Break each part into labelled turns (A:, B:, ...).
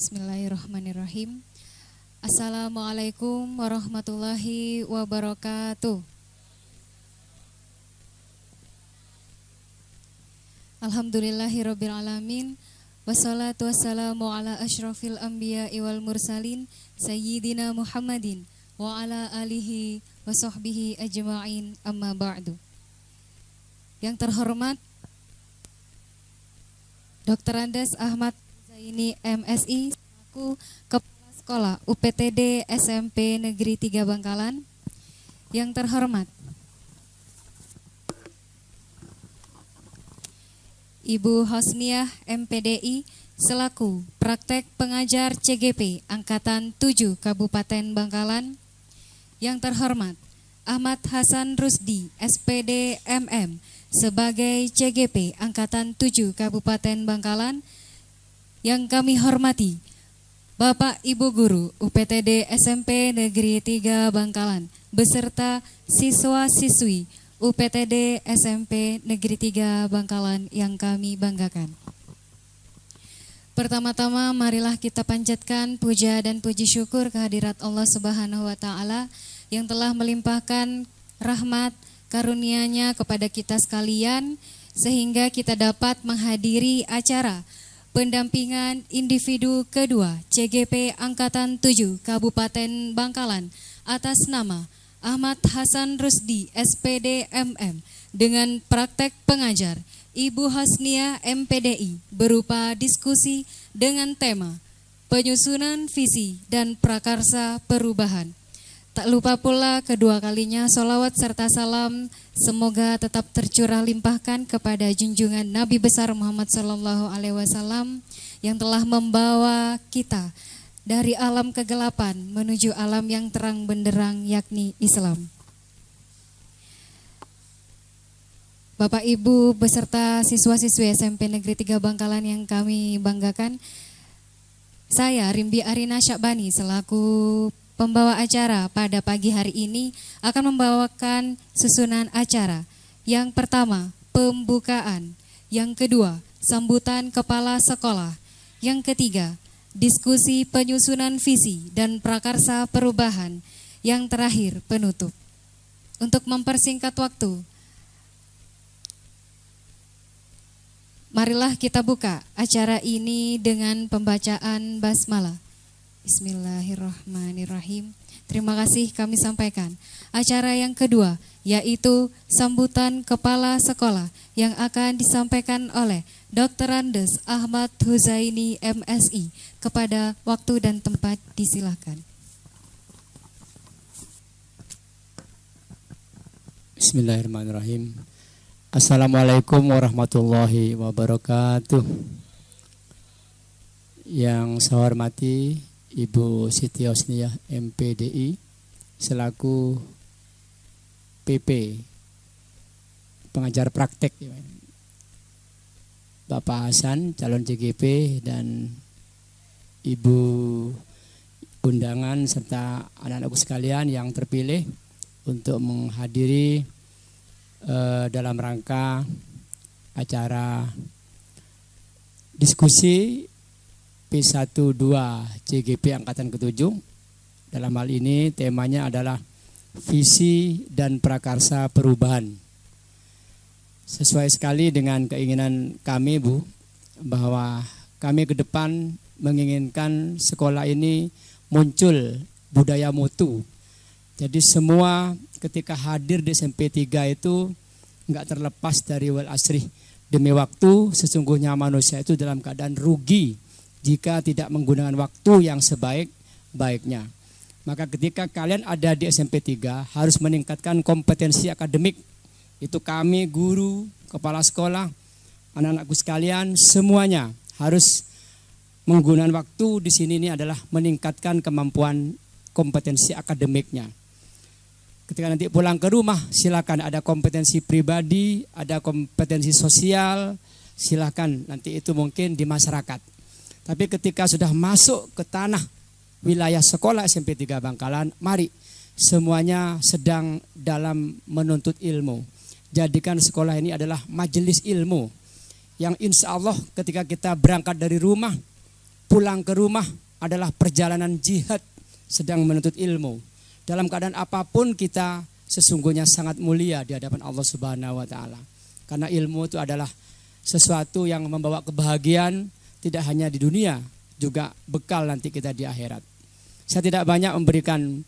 A: Bismillahirrahmanirrahim. Assalamualaikum warahmatullahi wabarakatuh. Alhamdulillahirabbil alamin. Wassalatu wassalamu ala asyrafil anbiya'i wal mursalin sayyidina Muhammadin wa ala alihi wa sahbihi ajma'in, amma ba'du. Yang terhormat Dr. Andes Ahmad Huzaini MSI selaku Kepala Sekolah UPTD SMP Negeri 3 Bangkalan. Yang terhormat Ibu Hosniah MPDI selaku Praktek Pengajar CGP Angkatan 7 Kabupaten Bangkalan. Yang terhormat Ahmad Hasan Rusdi SPD MM sebagai CGP Angkatan 7 Kabupaten Bangkalan. Yang kami hormati Bapak Ibu Guru UPTD SMP Negeri 3 Bangkalan beserta siswa-siswi UPTD SMP Negeri 3 Bangkalan yang kami banggakan. Pertama-tama marilah kita panjatkan puja dan puji syukur kehadirat Allah Subhanahu wa taala yang telah melimpahkan rahmat karunia-Nya kepada kita sekalian sehingga kita dapat menghadiri acara pendampingan individu kedua CGP Angkatan 7 Kabupaten Bangkalan atas nama Ahmad Hasan Rusdi SPD MM dengan praktek pengajar Ibu Hosniah MPDI berupa diskusi dengan tema penyusunan visi dan prakarsa perubahan. Tak lupa pula kedua kalinya sholawat serta salam semoga tetap tercurah limpahkan kepada junjungan Nabi besar Muhammad SAW yang telah membawa kita dari alam kegelapan menuju alam yang terang benderang yakni Islam. Bapak Ibu beserta siswa-siswi SMP Negeri 3 Bangkalan yang kami banggakan, saya Rimbi Arina Syakbani selaku pembawa acara pada pagi hari ini akan membawakan susunan acara. Yang pertama, pembukaan. Yang kedua, sambutan kepala sekolah. Yang ketiga, diskusi penyusunan visi dan prakarsa perubahan. Yang terakhir, penutup. Untuk mempersingkat waktu, marilah kita buka acara ini dengan pembacaan basmalah. Bismillahirrahmanirrahim. Terima kasih kami sampaikan. Acara yang kedua yaitu sambutan kepala sekolah yang akan disampaikan oleh Dr. Andes Ahmad Huzaini MSI. Kepada waktu dan tempat disilahkan.
B: Bismillahirrahmanirrahim. Assalamualaikum warahmatullahi wabarakatuh. Yang saya hormati Ibu Siti Hosniah MPDI selaku PP pengajar praktek, Bapak Hasan calon CGP dan Ibu undangan serta anak-anakku sekalian yang terpilih untuk menghadiri dalam rangka acara diskusi P12 CGP Angkatan ke-7. Dalam hal ini temanya adalah visi dan prakarsa perubahan. Sesuai sekali dengan keinginan kami, Bu, bahwa kami ke depan menginginkan sekolah ini muncul budaya mutu. Jadi semua ketika hadir di SMP 3 itu enggak terlepas dari wal asri. Demi waktu, sesungguhnya manusia itu dalam keadaan rugi jika tidak menggunakan waktu yang sebaik-baiknya. Maka ketika kalian ada di SMP 3 harus meningkatkan kompetensi akademik. Itu kami, guru, kepala sekolah, anak-anakku sekalian, semuanya harus menggunakan waktu di sini ini adalah meningkatkan kemampuan kompetensi akademiknya. Ketika nanti pulang ke rumah, silakan ada kompetensi pribadi, ada kompetensi sosial, silakan nanti itu mungkin di masyarakat. Tapi ketika sudah masuk ke tanah wilayah sekolah SMP 3 Bangkalan, mari semuanya sedang dalam menuntut ilmu. Jadikan sekolah ini adalah majelis ilmu yang insya Allah ketika kita berangkat dari rumah pulang ke rumah adalah perjalanan jihad sedang menuntut ilmu. Dalam keadaan apapun kita sesungguhnya sangat mulia di hadapan Allah Subhanahu wa taala. Karena ilmu itu adalah sesuatu yang membawa kebahagiaan tidak hanya di dunia, juga bekal nanti kita di akhirat. Saya tidak banyak memberikan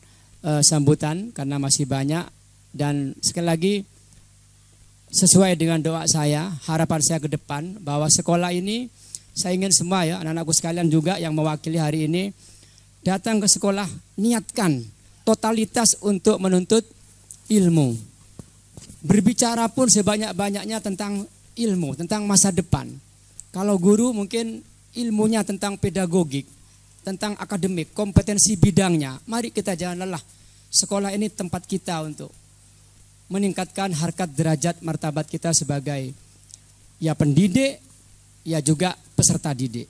B: sambutan karena masih banyak, dan sekali lagi sesuai dengan doa saya, harapan saya ke depan bahwa sekolah ini saya ingin semua ya anak-anakku sekalian juga yang mewakili hari ini datang ke sekolah, niatkan totalitas untuk menuntut ilmu. Berbicara pun sebanyak-banyaknya tentang ilmu, tentang masa depan. Kalau guru mungkin ilmunya tentang pedagogik, tentang akademik, kompetensi bidangnya. Mari kita jangan lelah. Sekolah ini tempat kita untuk meningkatkan harkat derajat martabat kita sebagai ya pendidik, ya juga peserta didik.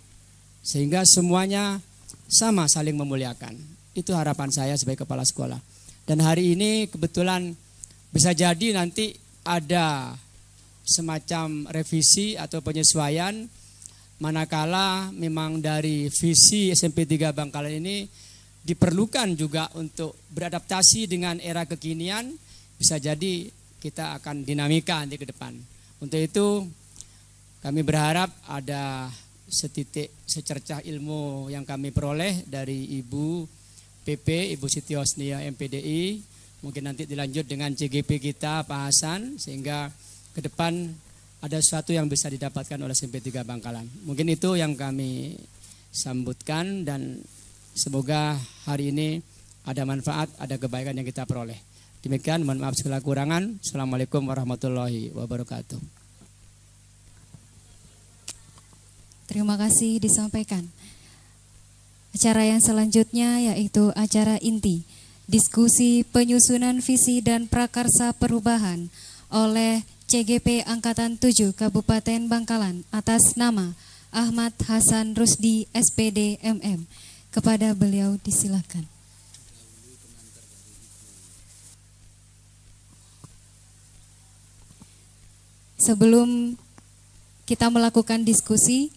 B: Sehingga semuanya sama saling memuliakan. Itu harapan saya sebagai kepala sekolah. Dan hari ini kebetulan bisa jadi nanti ada semacam revisi atau penyesuaian manakala memang dari visi SMP 3 Bangkalan ini diperlukan juga untuk beradaptasi dengan era kekinian, bisa jadi kita akan dinamika nanti ke depan. Untuk itu kami berharap ada setitik secercah ilmu yang kami peroleh dari Ibu PP, Ibu Siti Hosnia MPDI, mungkin nanti dilanjut dengan CGP kita Pak Hasan, sehingga ke depan ada sesuatu yang bisa didapatkan oleh SMP 3 Bangkalan. Mungkin itu yang kami sambutkan dan semoga hari ini ada manfaat, ada kebaikan yang kita peroleh. Demikian, mohon maaf segala kurangan. Assalamualaikum warahmatullahi wabarakatuh.
A: Terima kasih disampaikan. Acara yang selanjutnya yaitu acara inti, diskusi penyusunan visi dan prakarsa perubahan oleh CGP Angkatan 7 Kabupaten Bangkalan atas nama Ahmad Hasan Rusdi SPD MM. Kepada beliau disilakan. Sebelum kita melakukan diskusi,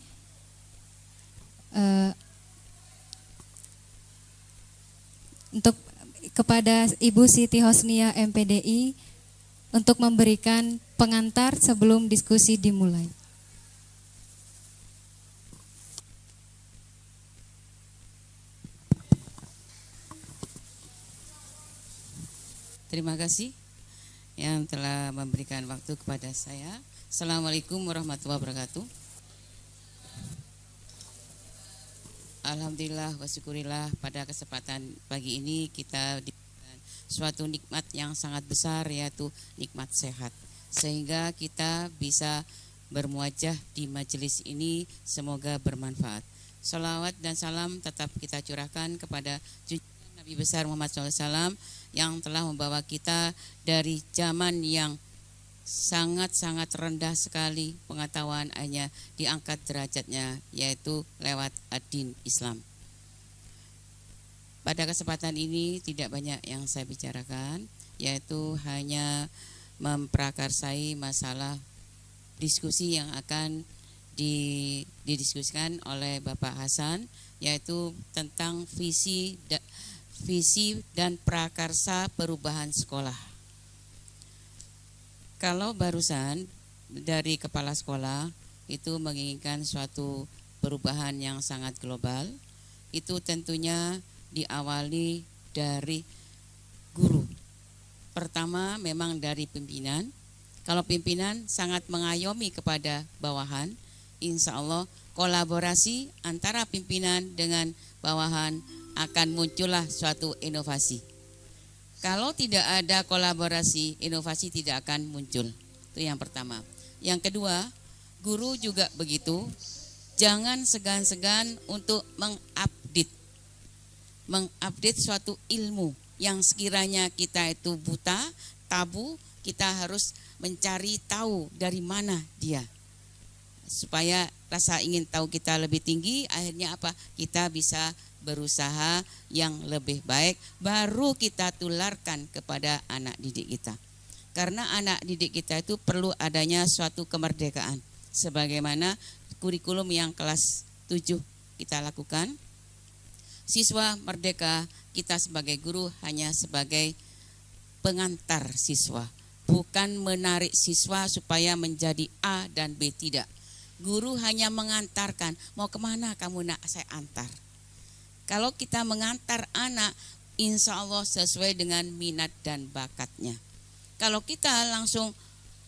A: untuk kepada Ibu Siti Hosnia MPDI untuk memberikan pengantar sebelum diskusi dimulai.
C: Terima kasih yang telah memberikan waktu kepada saya. Assalamualaikum warahmatullahi wabarakatuh. Alhamdulillah wa syukurillah, pada kesempatan pagi ini kita diberikan suatu nikmat yang sangat besar, yaitu nikmat sehat. Sehingga kita bisa bermuajah di majelis ini, semoga bermanfaat. Salawat dan salam tetap kita curahkan kepada junjungan Nabi besar Muhammad SAW yang telah membawa kita dari zaman yang sangat-sangat rendah sekali pengetahuan, hanya diangkat derajatnya, yaitu lewat ad-din Islam. Pada kesempatan ini tidak banyak yang saya bicarakan, yaitu hanya memprakarsai masalah diskusi yang akan didiskusikan oleh Bapak Hasan, yaitu tentang visi dan prakarsa perubahan sekolah. Kalau barusan dari kepala sekolah itu menginginkan suatu perubahan yang sangat global, itu tentunya diawali dari guru. Pertama memang dari pimpinan. Kalau pimpinan sangat mengayomi kepada bawahan, insya Allah kolaborasi antara pimpinan dengan bawahan akan muncullah suatu inovasi. Kalau tidak ada kolaborasi, inovasi tidak akan muncul. Itu yang pertama. Yang kedua, guru juga begitu. Jangan segan-segan untuk mengupdate suatu ilmu yang sekiranya kita itu buta, tabu, kita harus mencari tahu dari mana dia. Supaya rasa ingin tahu kita lebih tinggi, akhirnya apa? Kita bisa berusaha yang lebih baik, baru kita tularkan kepada anak didik kita. Karena anak didik kita itu perlu adanya suatu kemerdekaan. Sebagaimana kurikulum yang kelas 7 kita lakukan. Siswa merdeka, kita sebagai guru hanya sebagai pengantar siswa, bukan menarik siswa supaya menjadi A dan B, tidak. Guru hanya mengantarkan, mau kemana kamu nak, saya antar. Kalau kita mengantar anak, insya Allah sesuai dengan minat dan bakatnya. Kalau kita langsung,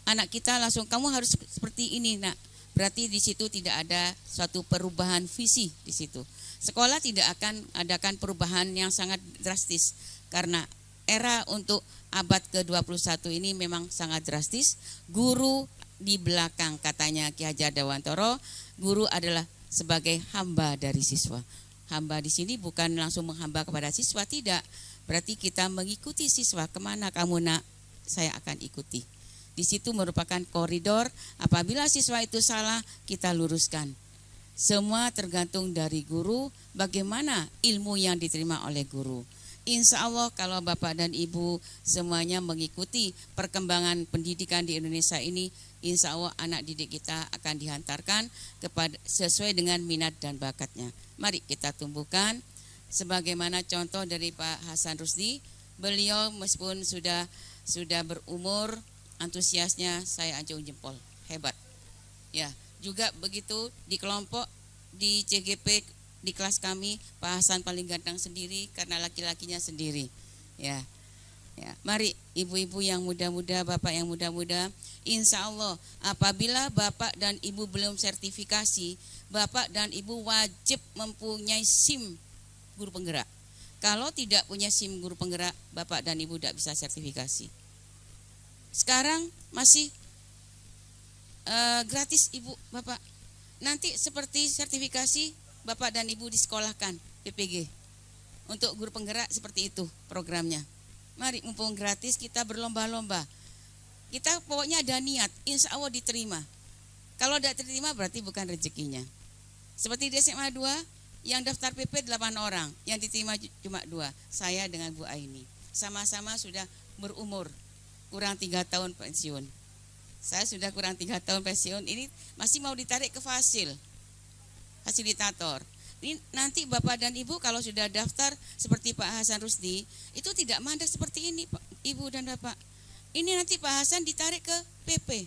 C: anak kita langsung, kamu harus seperti ini nak, berarti di situ tidak ada suatu perubahan visi di situ. Sekolah tidak akan adakan perubahan yang sangat drastis, karena era untuk abad ke-21 ini memang sangat drastis. Guru di belakang, katanya Ki Hajar Dewantoro, guru adalah sebagai hamba dari siswa. Hamba di sini bukan langsung menghamba kepada siswa, tidak. Berarti kita mengikuti siswa, kemana kamu nak, saya akan ikuti. Di situ merupakan koridor, apabila siswa itu salah, kita luruskan. Semua tergantung dari guru, bagaimana ilmu yang diterima oleh guru. Insya Allah kalau Bapak dan Ibu semuanya mengikuti perkembangan pendidikan di Indonesia ini, insya Allah anak didik kita akan dihantarkan kepada sesuai dengan minat dan bakatnya. Mari kita tumbuhkan sebagaimana contoh dari Pak Hasan Rusdi. Beliau meskipun sudah berumur, antusiasnya saya acung jempol, hebat. Ya, juga begitu di kelompok di CGP di kelas kami, Pak Hasan paling ganteng sendiri karena laki-lakinya sendiri. Ya, mari ibu-ibu yang muda-muda, bapak yang muda-muda, insya Allah apabila bapak dan ibu belum sertifikasi, bapak dan ibu wajib mempunyai SIM guru penggerak. Kalau tidak punya SIM guru penggerak, bapak dan ibu tidak bisa sertifikasi. Sekarang masih gratis ibu, bapak. Nanti seperti sertifikasi bapak dan ibu disekolahkan PPG. Untuk guru penggerak seperti itu programnya. Mari mumpung gratis kita berlomba-lomba. Kita pokoknya ada niat, insya Allah diterima. Kalau tidak diterima berarti bukan rezekinya. Seperti di SMA 2 yang daftar PP 8 orang, yang diterima cuma 2. Saya dengan Bu Aini. Sama-sama sudah berumur, kurang 3 tahun pensiun. Saya sudah kurang 3 tahun pensiun, ini masih mau ditarik ke fasilitator. Ini nanti Bapak dan Ibu kalau sudah daftar seperti Pak Hasan Rusdi, itu tidak mandek seperti ini Pak, Ibu dan Bapak. Ini nanti Pak Hasan ditarik ke PP.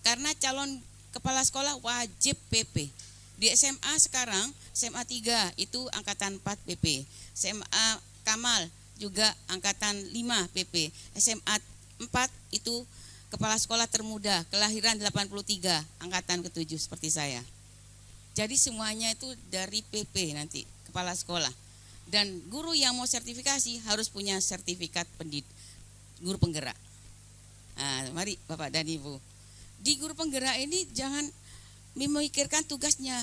C: Karena calon kepala sekolah wajib PP. Di SMA sekarang, SMA 3 itu angkatan 4 PP. SMA Kamal juga angkatan 5 PP. SMA 4 itu kepala sekolah termuda, kelahiran 83, angkatan ke-7 seperti saya. Jadi semuanya itu dari PP nanti, kepala sekolah. Dan guru yang mau sertifikasi harus punya sertifikat guru penggerak. Nah, mari Bapak dan Ibu. Di guru penggerak ini jangan memikirkan tugasnya.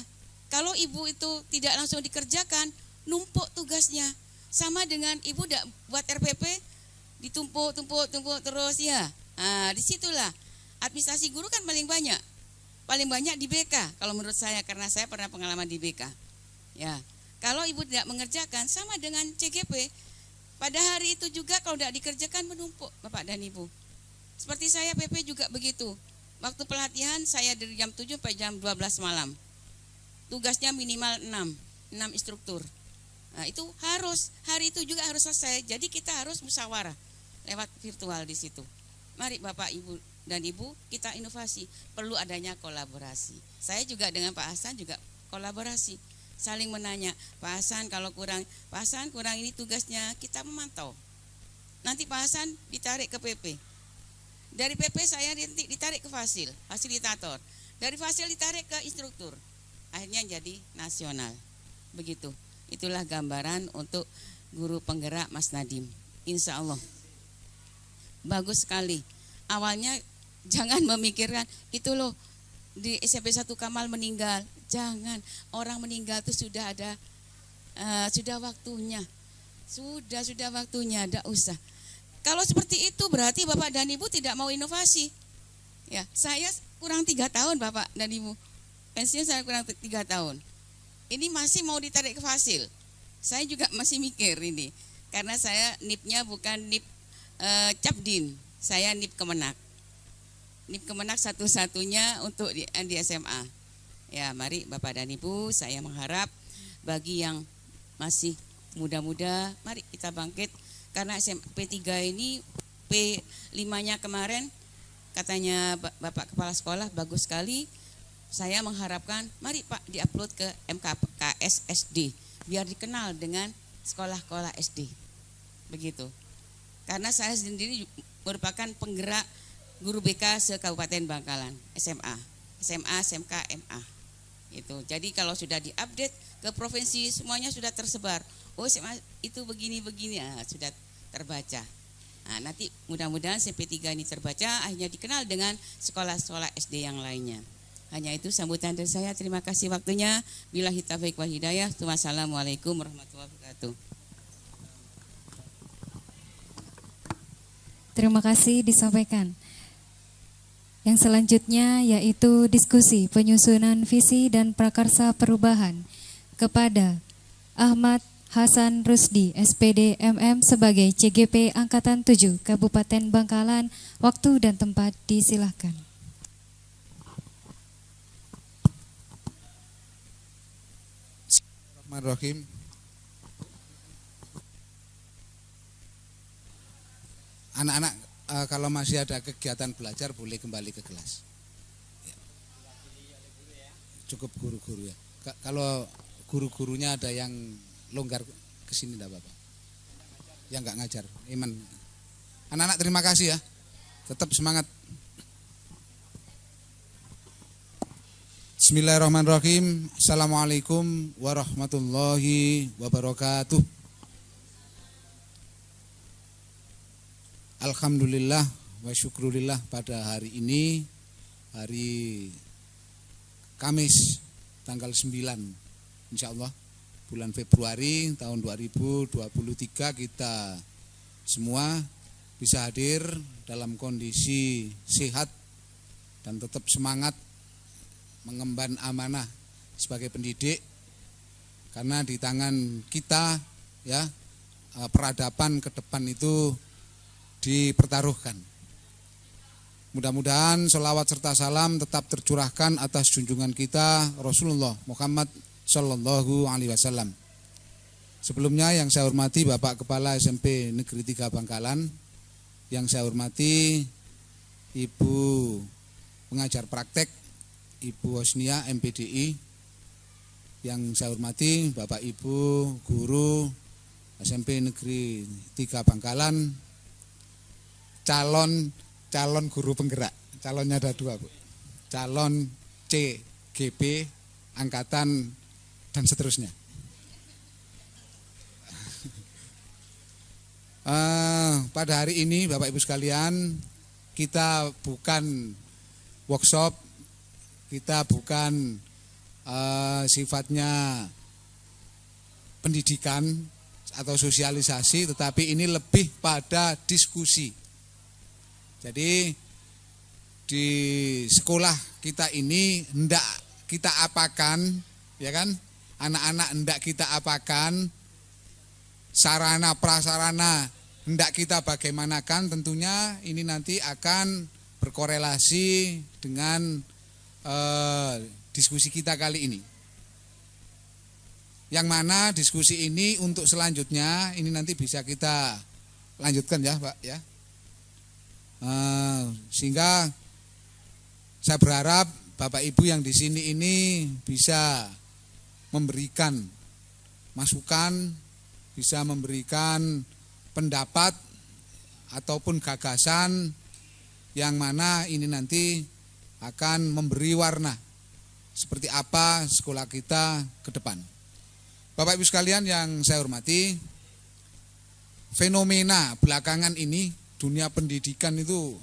C: Kalau Ibu itu tidak langsung dikerjakan, numpuk tugasnya. Sama dengan Ibu tidak buat RPP, ditumpuk terus ya. Nah, disitulah administrasi guru kan paling banyak di BK kalau menurut saya, karena saya pernah pengalaman di BK. Ya, kalau Ibu tidak mengerjakan sama dengan CGP, pada hari itu juga kalau tidak dikerjakan menumpuk Bapak dan Ibu. Seperti saya PP juga begitu. Waktu pelatihan saya dari jam 7 sampai jam 12 malam. Tugasnya minimal 6 instruktur. Nah, itu harus hari itu juga harus selesai. Jadi kita harus musyawarah lewat virtual di situ. Mari Bapak Ibu dan Ibu kita inovasi, perlu adanya kolaborasi. Saya juga dengan Pak Hasan juga kolaborasi, saling menanya, Pak Hasan kalau kurang, Pak Hasan kurang ini tugasnya, kita memantau. Nanti Pak Hasan ditarik ke PP. Dari PP saya ditarik ke fasilitator. Dari fasil ditarik ke instruktur. Akhirnya jadi nasional. Begitu. Itulah gambaran untuk guru penggerak Mas Nadim. Insya Allah. Bagus sekali. Awalnya jangan memikirkan itu loh di SMP 1 Kamal meninggal. Jangan, orang meninggal itu sudah ada sudah waktunya. Sudah waktunya, tidak usah. Kalau seperti itu berarti Bapak dan Ibu tidak mau inovasi. Ya, saya kurang 3 tahun Bapak dan Ibu. Pensiun saya kurang 3 tahun. Ini masih mau ditarik ke fasil. Saya juga masih mikir ini. Karena saya NIP-nya bukan NIP Capdin, saya NIP Kemenak. NIP Kemenak satu-satunya untuk di SMA. Ya, mari Bapak dan Ibu, saya mengharap bagi yang masih muda-muda, mari kita bangkit. Karena SMP 3 ini P5-nya kemarin katanya Bapak Kepala Sekolah bagus sekali. Saya mengharapkan mari Pak diupload ke MKKS SD biar dikenal dengan sekolah-sekolah SD. Begitu. Karena saya sendiri merupakan penggerak guru BK se-Kabupaten Bangkalan, SMA, SMK, MA. Itu. Jadi kalau sudah diupdate ke provinsi semuanya sudah tersebar. Oh, SMA itu begini-begini, sudah terbaca. Nah, nanti mudah-mudahan SMP 3 ini terbaca, akhirnya dikenal dengan sekolah-sekolah SD yang lainnya. Hanya itu sambutan dari saya. Terima kasih waktunya. Billahi taufiq wal hidayah. Wassalamualaikum warahmatullahi wabarakatuh.
A: Terima kasih disampaikan. Yang selanjutnya yaitu diskusi penyusunan visi dan prakarsa perubahan kepada Ahmad Hasan Rusdi, SPD MM sebagai CGP Angkatan 7 Kabupaten Bangkalan. Waktu dan tempat disilahkan.
D: Bismillahirrahmanirrahim. Anak-anak kalau masih ada kegiatan belajar boleh kembali ke kelas. Ya. Cukup guru-guru ya. Kalau guru-gurunya ada yang longgar ke sini enggak apa-apa. Yang enggak ngajar. Iman. Anak-anak terima kasih ya. Tetap semangat. Bismillahirrahmanirrahim. Assalamualaikum warahmatullahi wabarakatuh. Alhamdulillah wa syukurillah, pada hari ini, hari Kamis tanggal 9 insya Allah bulan Februari tahun 2023, kita semua bisa hadir dalam kondisi sehat dan tetap semangat mengemban amanah sebagai pendidik, karena di tangan kita ya peradaban ke depan itu dipertaruhkan. Mudah-mudahan sholawat serta salam tetap tercurahkan atas junjungan kita Rasulullah Muhammad Sallallahu Alaihi Wasallam. Sebelumnya yang saya hormati Bapak Kepala SMP Negeri 3 Bangkalan, yang saya hormati Ibu pengajar praktek Ibu Hosnia MPDI, yang saya hormati Bapak Ibu guru SMP Negeri 3 Bangkalan, calon guru penggerak, calonnya ada 2 Bu, calon CGP angkatan dan seterusnya. Pada hari ini Bapak Ibu sekalian, kita bukan workshop, kita bukan sifatnya pendidikan atau sosialisasi, tetapi ini lebih pada diskusi. Jadi di sekolah kita ini hendak kita apakan, ya kan? Anak-anak hendak kita apakan, sarana prasarana hendak kita bagaimanakan, tentunya ini nanti akan berkorelasi dengan diskusi kita kali ini. Yang mana diskusi ini untuk selanjutnya ini nanti bisa kita lanjutkan ya Pak ya. Sehingga saya berharap Bapak Ibu yang di sini ini bisa memberikan masukan, bisa memberikan pendapat ataupun gagasan yang mana ini nanti akan memberi warna seperti apa sekolah kita ke depan. Bapak Ibu sekalian yang saya hormati, fenomena belakangan ini dunia pendidikan itu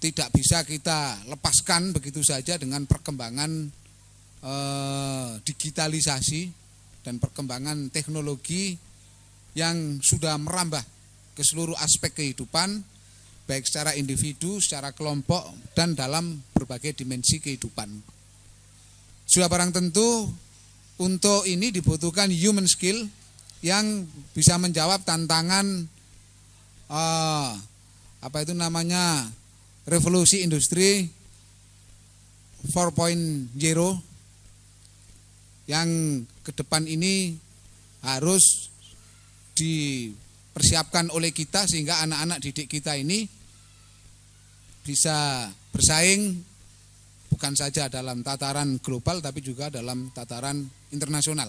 D: tidak bisa kita lepaskan begitu saja dengan perkembangan digitalisasi dan perkembangan teknologi yang sudah merambah ke seluruh aspek kehidupan, baik secara individu, secara kelompok, dan dalam berbagai dimensi kehidupan. Sudah barang tentu untuk ini dibutuhkan human skill yang bisa menjawab tantangan revolusi industri 4.0 yang ke depan ini harus dipersiapkan oleh kita sehingga anak-anak didik kita ini bisa bersaing bukan saja dalam tataran global tapi juga dalam tataran internasional.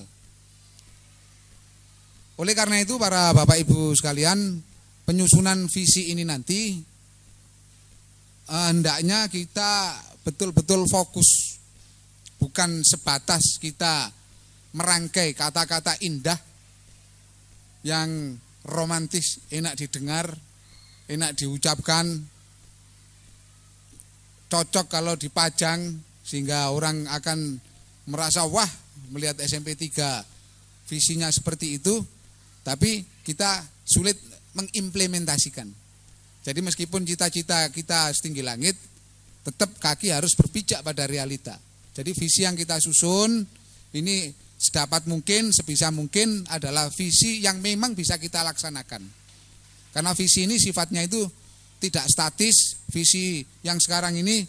D: Oleh karena itu para Bapak Ibu sekalian, penyusunan visi ini nanti hendaknya kita betul-betul fokus, bukan sebatas kita merangkai kata-kata indah yang romantis, enak didengar, enak diucapkan, cocok kalau dipajang sehingga orang akan merasa wah melihat SMP 3 visinya seperti itu, tapi kita sulit mengimplementasikan. Jadi meskipun cita-cita kita setinggi langit, tetap kaki harus berpijak pada realita. Jadi visi yang kita susun ini sedapat mungkin, sebisa mungkin adalah visi yang memang bisa kita laksanakan. Karena visi ini sifatnya itu tidak statis, visi yang sekarang ini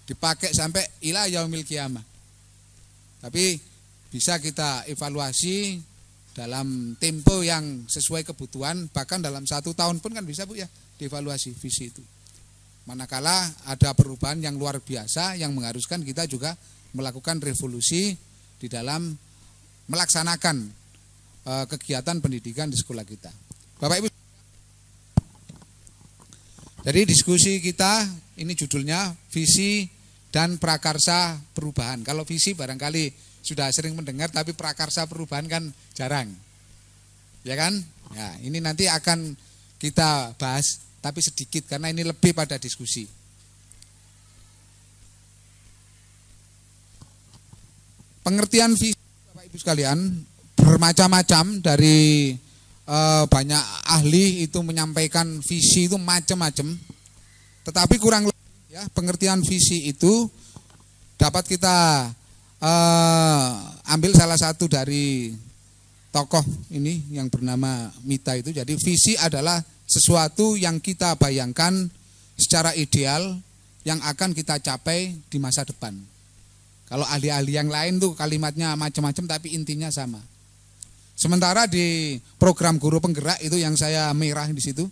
D: dipakai sampai ila yaumil qiyamah. Tapi bisa kita evaluasi dalam tempo yang sesuai kebutuhan, bahkan dalam 1 tahun pun kan bisa Bu ya dievaluasi visi itu. Manakala ada perubahan yang luar biasa yang mengharuskan kita juga melakukan revolusi di dalam melaksanakan kegiatan pendidikan di sekolah kita. Bapak Ibu, jadi diskusi kita ini judulnya visi dan prakarsa perubahan. Kalau visi barangkali sudah sering mendengar, tapi prakarsa perubahan kan jarang, ya kan? Ya, ini nanti akan kita bahas, tapi sedikit karena ini lebih pada diskusi. Pengertian visi Bapak Ibu sekalian bermacam-macam, dari banyak ahli itu menyampaikan visi itu macam-macam. Tetapi kurang lebih ya pengertian visi itu dapat kita ambil salah satu dari tokoh ini yang bernama Mita itu. Jadi visi adalah sesuatu yang kita bayangkan secara ideal yang akan kita capai di masa depan. Kalau ahli-ahli yang lain tuh kalimatnya macam-macam tapi intinya sama. Sementara di program guru penggerak itu yang saya merah di situ,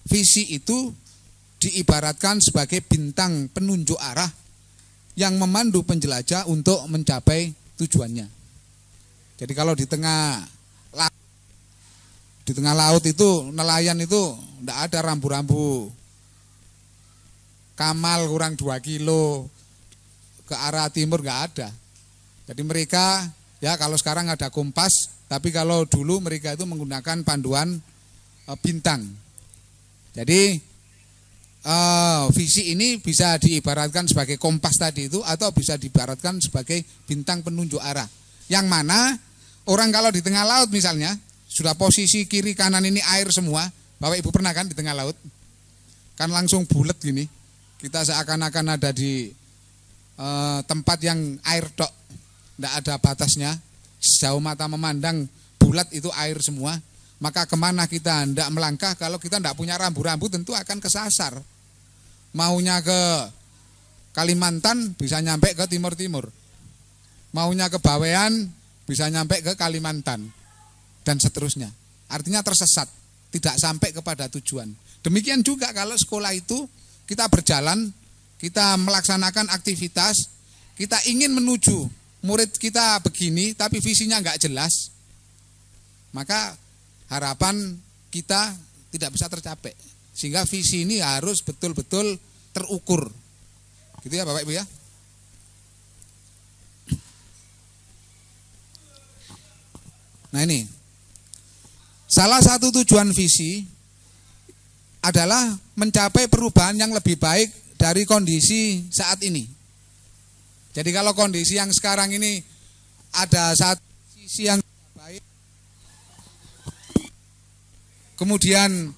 D: visi itu diibaratkan sebagai bintang penunjuk arah yang memandu penjelajah untuk mencapai tujuannya. Jadi kalau di tengah laut itu nelayan itu tidak ada rambu-rambu kamal kurang 2 kilo ke arah timur, nggak ada. Jadi mereka ya kalau sekarang ada kompas, tapi kalau dulu mereka itu menggunakan panduan bintang. Jadi visi ini bisa diibaratkan sebagai kompas tadi itu, atau bisa diibaratkan sebagai bintang penunjuk arah. Yang mana orang kalau di tengah laut misalnya, sudah posisi kiri kanan ini air semua. Bapak Ibu pernah kan di tengah laut? Kan langsung bulat gini. Kita seakan-akan ada di tempat yang air tok, tidak ada batasnya, sejauh mata memandang bulat itu air semua. Maka kemana kita hendak melangkah kalau kita tidak punya rambu-rambu tentu akan kesasar. Maunya ke Kalimantan bisa nyampe ke timur-timur, maunya ke Bawean bisa nyampe ke Kalimantan, dan seterusnya. Artinya tersesat, tidak sampai kepada tujuan. Demikian juga kalau sekolah itu kita berjalan, kita melaksanakan aktivitas, kita ingin menuju murid kita begini, tapi visinya nggak jelas, maka harapan kita tidak bisa tercapai. Sehingga visi ini harus betul-betul terukur. Gitu ya Bapak Ibu ya. Nah ini, salah satu tujuan visi adalah mencapai perubahan yang lebih baik dari kondisi saat ini. Jadi kalau kondisi yang sekarang ini ada satu sisi yang baik, kemudian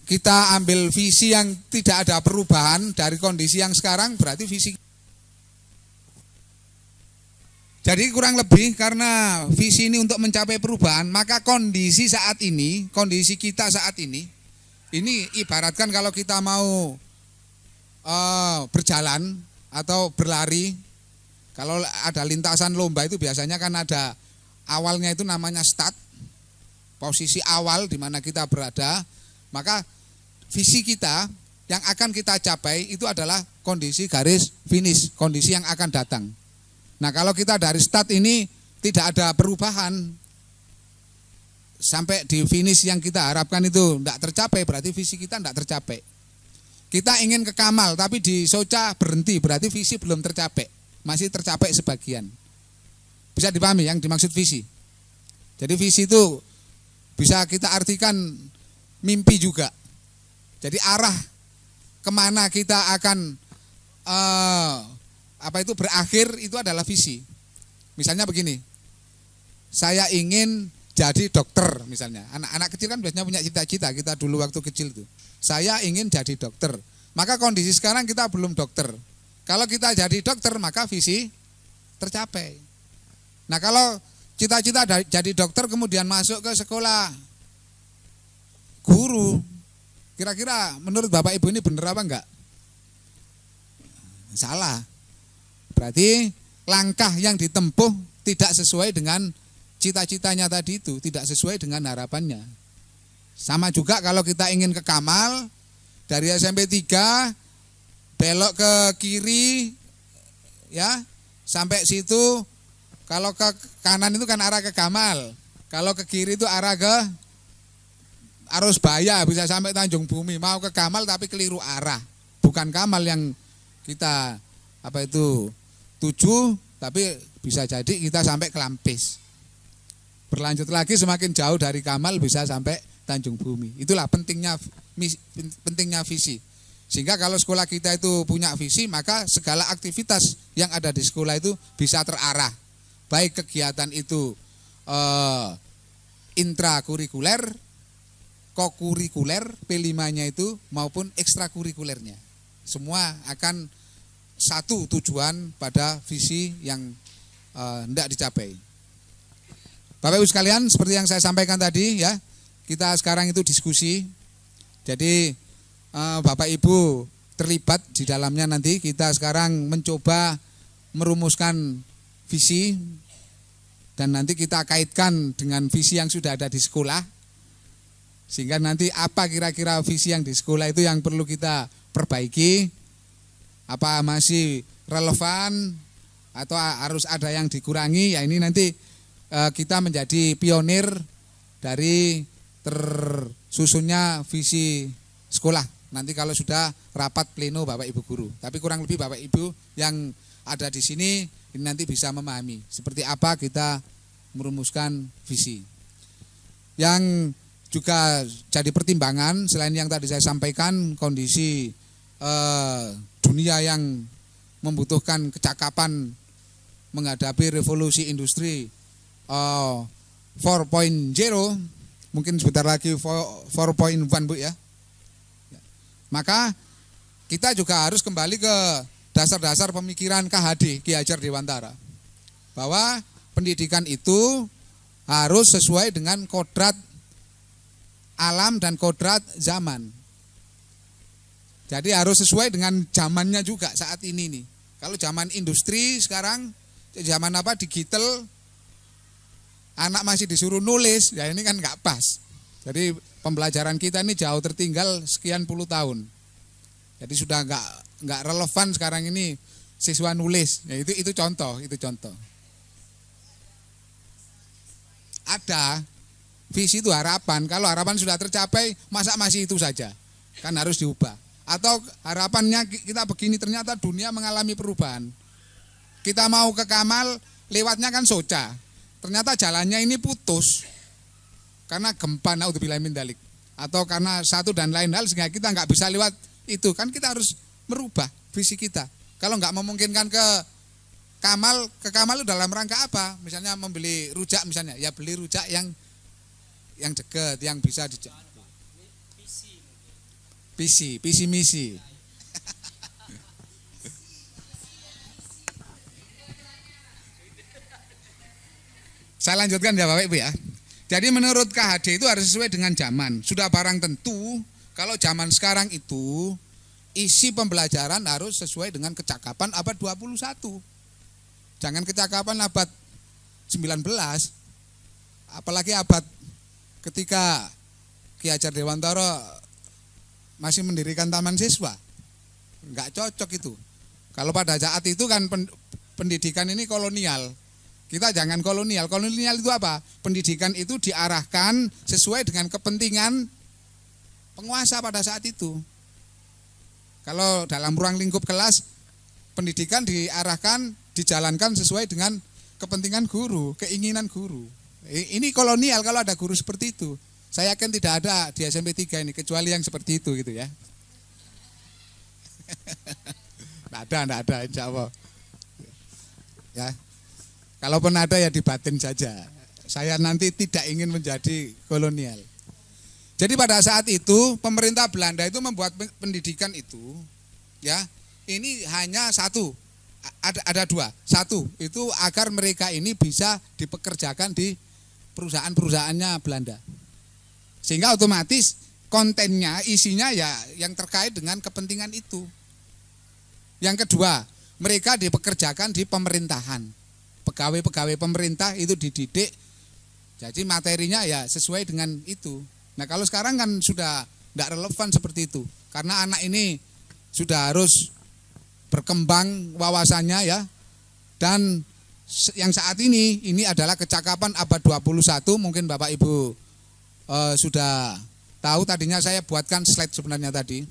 D: kita ambil visi yang tidak ada perubahan dari kondisi yang sekarang, berarti visi. Jadi kurang lebih karena visi ini untuk mencapai perubahan, maka kondisi saat ini, kondisi kita saat ini ibaratkan kalau kita mau berjalan atau berlari, Kalau ada lintasan lomba itu biasanya kan ada awalnya itu namanya start, posisi awal di mana kita berada, maka visi kita yang akan kita capai itu adalah kondisi garis finish, kondisi yang akan datang. Nah kalau kita dari start ini tidak ada perubahan sampai di finish yang kita harapkan itu tidak tercapai, berarti visi kita tidak tercapai. Kita ingin ke Kamal tapi di Soca berhenti, berarti visi belum tercapai, masih tercapai sebagian. Bisa dipahami yang dimaksud visi. Jadi visi itu bisa kita artikan mimpi juga. Jadi arah kemana kita akan berakhir itu adalah visi. Misalnya begini, saya ingin jadi dokter misalnya. Anak-anak kecil kan biasanya punya cita-cita, kita dulu waktu kecil itu. Saya ingin jadi dokter. Maka kondisi sekarang kita belum dokter. Kalau kita jadi dokter maka visi tercapai. Nah kalau cita-cita jadi dokter kemudian masuk ke sekolah guru, kira-kira menurut Bapak Ibu ini benar apa enggak? Salah. Berarti langkah yang ditempuh tidak sesuai dengan cita-citanya tadi itu, tidak sesuai dengan harapannya. Sama juga kalau kita ingin ke Kamal, dari SMP 3 belok ke kiri ya, sampai situ. Kalau ke kanan itu kan arah ke Kamal, kalau ke kiri itu arah ke Arusbaya, bisa sampai Tanjung Bumi. Mau ke Kamal tapi keliru arah, bukan Kamal yang kita tuju, tapi bisa jadi kita sampai ke Lampis. Berlanjut lagi semakin jauh dari Kamal bisa sampai Tanjung Bumi. Itulah pentingnya visi. Sehingga kalau sekolah kita itu punya visi, maka segala aktivitas yang ada di sekolah itu bisa terarah. Baik kegiatan itu intrakurikuler, kokurikuler, P5-nya itu maupun ekstrakurikulernya. Semua akan satu tujuan pada visi yang hendak dicapai. Bapak Ibu sekalian, seperti yang saya sampaikan tadi ya, kita sekarang itu diskusi. Jadi Bapak Ibu terlibat di dalamnya, nanti kita sekarang mencoba merumuskan visi dan nanti kita kaitkan dengan visi yang sudah ada di sekolah. Sehingga nanti apa kira-kira visi yang di sekolah itu yang perlu kita perbaiki, apa masih relevan atau harus ada yang dikurangi. Ya ini nanti kita menjadi pionir dari tersusunnya visi sekolah. Nanti kalau sudah rapat pleno Bapak Ibu guru. Tapi kurang lebih Bapak Ibu yang ada di sini ini nanti bisa memahami seperti apa kita merumuskan visi. Yang juga jadi pertimbangan selain yang tadi saya sampaikan, kondisi dunia yang membutuhkan kecakapan menghadapi revolusi industri 4.0, mungkin sebentar lagi 4.1 Bu ya. Maka kita juga harus kembali ke dasar-dasar pemikiran KHD, Ki Hajar Dewantara, bahwa pendidikan itu harus sesuai dengan kodrat alam dan kodrat zaman. Jadi harus sesuai dengan zamannya juga saat ini nih. Kalau zaman industri sekarang, zaman digital, anak masih disuruh nulis, ya ini kan nggak pas. Jadi pembelajaran kita ini jauh tertinggal sekian puluh tahun. Jadi sudah nggak relevan sekarang ini siswa nulis. Ya itu contoh, Ada visi itu harapan. Kalau harapan sudah tercapai, masa masih itu saja? Kan harus diubah. Atau harapannya kita begini, ternyata dunia mengalami perubahan. Kita mau ke Kamal, lewatnya kan Soca. Ternyata jalannya ini putus karena gempa, naudzubillah min dzalik, atau karena satu dan lain hal sehingga kita nggak bisa lewat itu. Kan kita harus merubah visi kita. Kalau nggak memungkinkan ke Kamal itu dalam rangka apa? Misalnya membeli rujak misalnya, ya beli rujak yang dekat, yang bisa visi misi. Saya lanjutkan ya Bapak Ibu ya. Jadi menurut KHD itu harus sesuai dengan zaman. Sudah barang tentu kalau zaman sekarang itu isi pembelajaran harus sesuai dengan kecakapan abad 21. Jangan kecakapan abad 19, apalagi abad ketika Ki Hajar Dewantara masih mendirikan taman siswa. Enggak cocok itu. Kalau pada saat itu kan pendidikan ini kolonial. Kita jangan kolonial. Kolonial itu apa? Pendidikan itu diarahkan sesuai dengan kepentingan penguasa pada saat itu. Kalau dalam ruang lingkup kelas, pendidikan diarahkan, dijalankan sesuai dengan kepentingan guru, keinginan guru. Ini kolonial kalau ada guru seperti itu. Saya yakin tidak ada di SMP 3 ini, kecuali yang seperti itu gitu ya. Tidak ada, insya Allah. Ya. Kalaupun ada ya dibatin saja. Saya nanti tidak ingin menjadi kolonial. Jadi pada saat itu pemerintah Belanda itu membuat pendidikan itu, ya, ini hanya satu, ada dua. Satu itu agar mereka ini bisa dipekerjakan di perusahaan-perusahaannya Belanda. Sehingga otomatis kontennya, isinya ya yang terkait dengan kepentingan itu. Yang kedua, mereka dipekerjakan di pemerintahan. Pegawai-pegawai pemerintah itu dididik, jadi materinya ya sesuai dengan itu. Nah kalau sekarang kan sudah tidak relevan seperti itu, karena anak ini sudah harus berkembang wawasannya ya. Dan yang saat ini adalah kecakapan abad 21, mungkin Bapak Ibu sudah tahu. Tadinya saya buatkan slide sebenarnya tadi.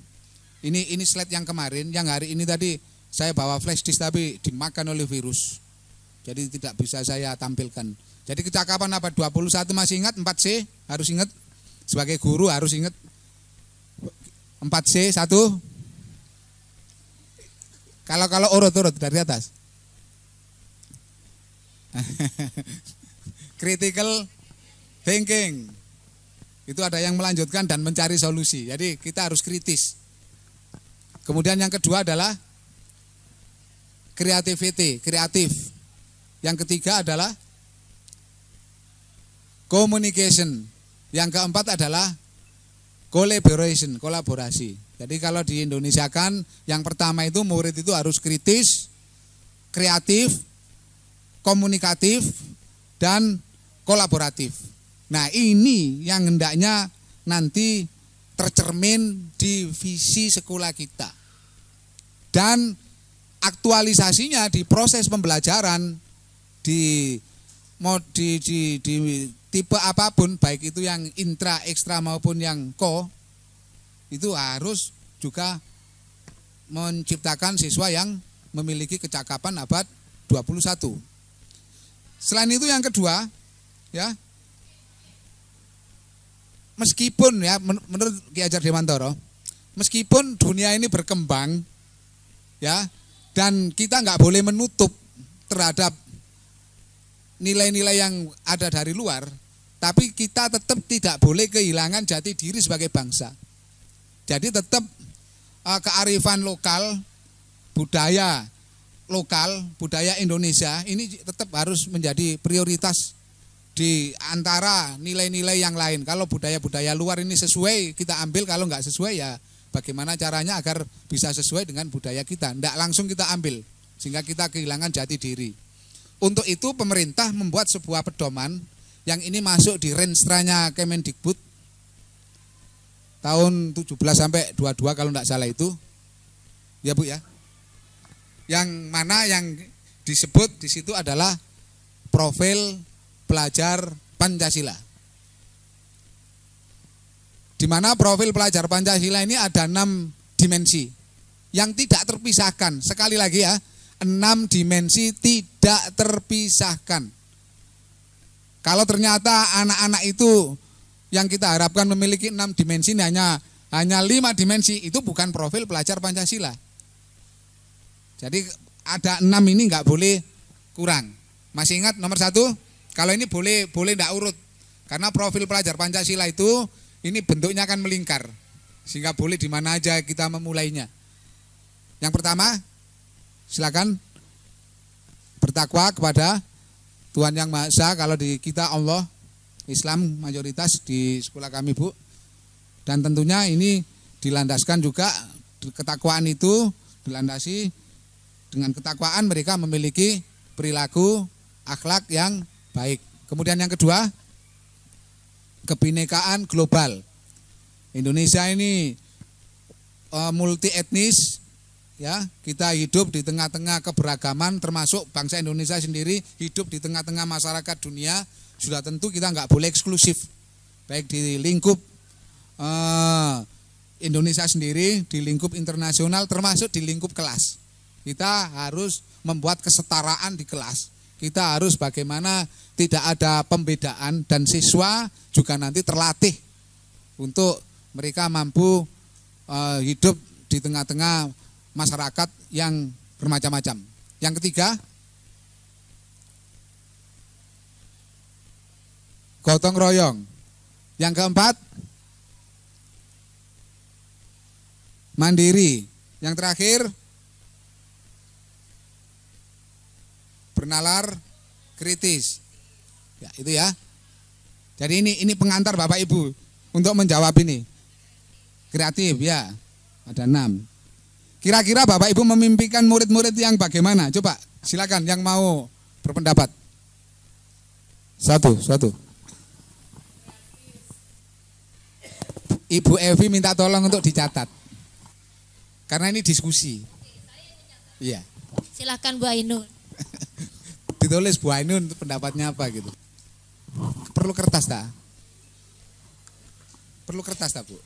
D: Ini slide yang kemarin, yang hari ini tadi saya bawa flash disk tapi dimakan oleh virus. Jadi tidak bisa saya tampilkan. Jadi kecakapan abad 21 masih ingat 4C? Harus ingat. Sebagai guru harus ingat 4C, 1. Kalau urut dari atas. Critical thinking. Itu ada yang melanjutkan dan mencari solusi. Jadi kita harus kritis. Kemudian yang kedua adalah creativity, kreatif. Yang ketiga adalah communication. Yang keempat adalah collaboration, kolaborasi. Jadi kalau di Indonesia kan yang pertama itu murid itu harus kritis, kreatif, komunikatif, dan kolaboratif. Nah ini yang hendaknya nanti tercermin di visi sekolah kita. Dan aktualisasinya di proses pembelajaran di tipe apapun, baik itu yang intra, ekstra maupun yang itu harus juga menciptakan siswa yang memiliki kecakapan abad 21. Selain itu yang kedua, ya, meskipun ya menurut Ki Hajar Dewantara, meskipun dunia ini berkembang, ya, dan kita nggak boleh menutup terhadap nilai-nilai yang ada dari luar, tapi kita tetap tidak boleh kehilangan jati diri sebagai bangsa. Jadi tetap kearifan lokal, budaya Indonesia ini tetap harus menjadi prioritas di antara nilai-nilai yang lain. Kalau budaya-budaya luar ini sesuai kita ambil, kalau nggak sesuai ya bagaimana caranya agar bisa sesuai dengan budaya kita. Nggak langsung kita ambil sehingga kita kehilangan jati diri. Untuk itu pemerintah membuat sebuah pedoman yang ini masuk di Renstra-nya Kemendikbud tahun 17 sampai 22 kalau tidak salah itu. Ya Bu ya. Yang mana yang disebut di situ adalah profil pelajar Pancasila. Di mana profil pelajar Pancasila ini ada 6 dimensi yang tidak terpisahkan. Sekali lagi ya, 6 dimensi tidak terpisahkan. Kalau ternyata anak-anak itu yang kita harapkan memiliki 6 dimensi ini hanya 5 dimensi, itu bukan profil pelajar Pancasila. Jadi ada 6 ini nggak boleh kurang. Masih ingat nomor 1? Kalau ini boleh enggak urut. Karena profil pelajar Pancasila itu ini bentuknya akan melingkar. Sehingga boleh di mana aja kita memulainya. Yang pertama, silakan bertakwa kepada Tuhan Yang Maha Esa. Kalau di kita Allah, Islam mayoritas di sekolah kami Bu. Dan tentunya ini dilandaskan juga ketakwaan itu dilandasi dengan ketakwaan mereka memiliki perilaku akhlak yang baik. Kemudian yang kedua, kebinekaan global. Indonesia ini multi etnis, ya, kita hidup di tengah-tengah keberagaman, termasuk bangsa Indonesia sendiri hidup di tengah-tengah masyarakat dunia. Sudah tentu kita nggak boleh eksklusif, baik di lingkup Indonesia sendiri, di lingkup internasional, termasuk di lingkup kelas. Kita harus membuat kesetaraan di kelas. Kita harus bagaimana tidak ada pembedaan, dan siswa juga nanti terlatih untuk mereka mampu hidup di tengah-tengah masyarakat yang bermacam-macam. Yang ketiga, gotong royong. Yang keempat, mandiri. Yang terakhir, bernalar kritis. Ya, itu ya. Jadi ini pengantar Bapak Ibu untuk menjawab ini. Kreatif ya. Ada 6. Kira-kira Bapak Ibu memimpikan murid-murid yang bagaimana? Coba silakan yang mau berpendapat. Satu. Ibu Evi minta tolong untuk dicatat. Karena ini diskusi. Iya.
E: Silakan Bu Ainun.
D: Ditulis Bu Ainun pendapatnya apa gitu. Perlu kertas tak? Perlu kertas tak, Bu?